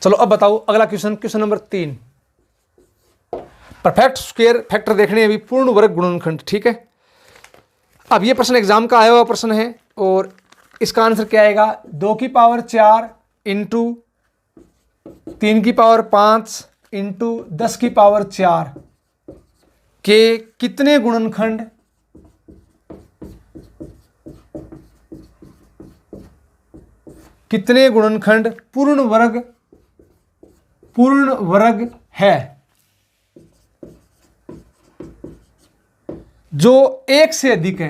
चलो अब बताओ अगला question, question number 3। Perfect square factor देखने अभी पूर्ण वर्ग गुणनखंड, ठीक है। अब ये प्रश्न एग्जाम का आया हुआ प्रश्न है और इसका आंसर क्या आएगा? 2 की पावर 4 इंटू 3 की पावर 5 इंटू 10 की पावर 4 के कितने गुणनखंड पूर्ण वर्ग है जो 1 से अधिक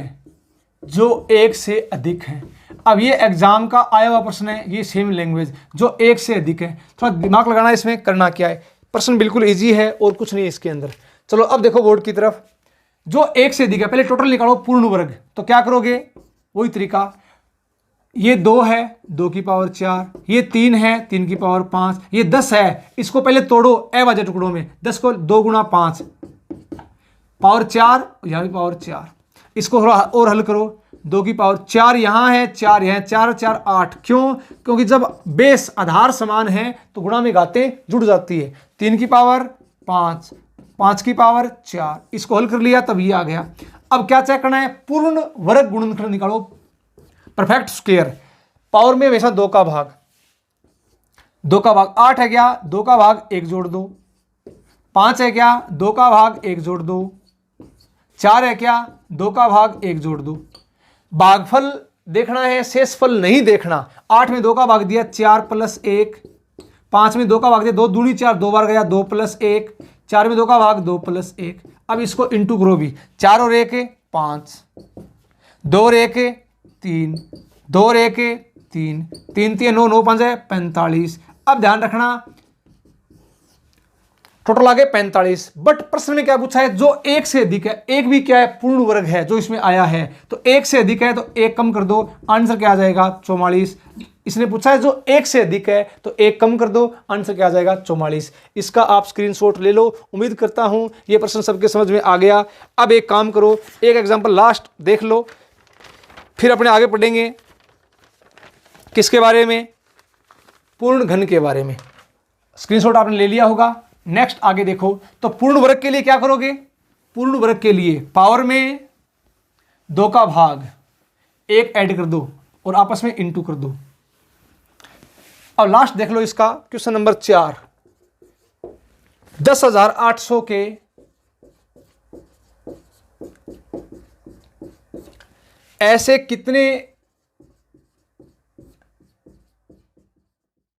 है, अब ये एग्जाम का आया हुआ प्रश्न है, ये सेम लैंग्वेज जो 1 से अधिक है। थोड़ा दिमाग लगाना, इसमें करना क्या है। प्रश्न बिल्कुल इजी है और कुछ नहीं इसके अंदर। चलो अब देखो बोर्ड की तरफ, जो 1 से अधिक है, पहले टोटल निकालो पूर्ण वर्ग। तो क्या करोगे? वही तरीका, ये 2 है 2 की पावर 4, ये 3 है 3 की पावर 5, ये 10 है, इसको पहले तोड़ो अभाज्य टुकड़ों में। 10 को 2 गुणा 5 पावर 4, यहाँ भी पावर 4, इसको थोड़ा और हल करो। 2 की पावर 4 यहाँ है, 4 यहाँ, 4 4 8। क्यों? क्योंकि जब बेस आधार समान है तो गुणा में घातें जुड़ जाती है। 3 की पावर 5, 5 की पावर 4, इसको हल कर लिया तब ये आ गया। अब क्या चेक करना है, पूर्ण वर्ग गुणनखंड निकालो, परफेक्ट स्क्वायर। पावर में हमेशा 2 का भाग, 2 का भाग 8 है क्या, 2 का भाग 1 जोड़ दो, 5 है क्या, 2 का भाग 1 जोड़ दो, 4 है क्या, 2 का भाग 1 जोड़ दो। भागफल देखना है, शेषफल नहीं देखना। 8 में 2 का भाग दिया 4 + 1, 5 में 2 का भाग दिया 2 दूनी 4, 2 बार गया 2 + 1, 4 में 2 का भाग 2 + 1। अब इसको इंटू करो भी, 4 और 1 5, 2 और 1 3, 2 और 1 3, 3 3 9, 9 5 45। अब ध्यान रखना टोटल आ गए 45। बट प्रश्न में क्या पूछा है, जो 1 से अधिक है, एक भी क्या है, पूर्ण वर्ग है जो इसमें आया है, तो 1 से अधिक है तो 1 कम कर दो, आंसर क्या आ जाएगा 44। इसने पूछा है जो 1 से अधिक है तो 1 कम कर दो, आंसर क्या आ जाएगा 44। इसका आप स्क्रीनशॉट ले लो। उम्मीद करता हूं ये प्रश्न सबके समझ में आ गया। अब एक काम करो, एक एग्जाम्पल लास्ट देख लो, फिर अपने आगे पढ़ेंगे किसके बारे में, पूर्ण घन के बारे में। स्क्रीनशॉट आपने ले लिया होगा। नेक्स्ट आगे देखो, तो पूर्ण वर्ग के लिए क्या करोगे, पूर्ण वर्ग के लिए पावर में 2 का भाग 1 ऐड कर दो और आपस में इंटू कर दो। अब लास्ट देख लो इसका क्वेश्चन नंबर 4, 10,800 के ऐसे कितने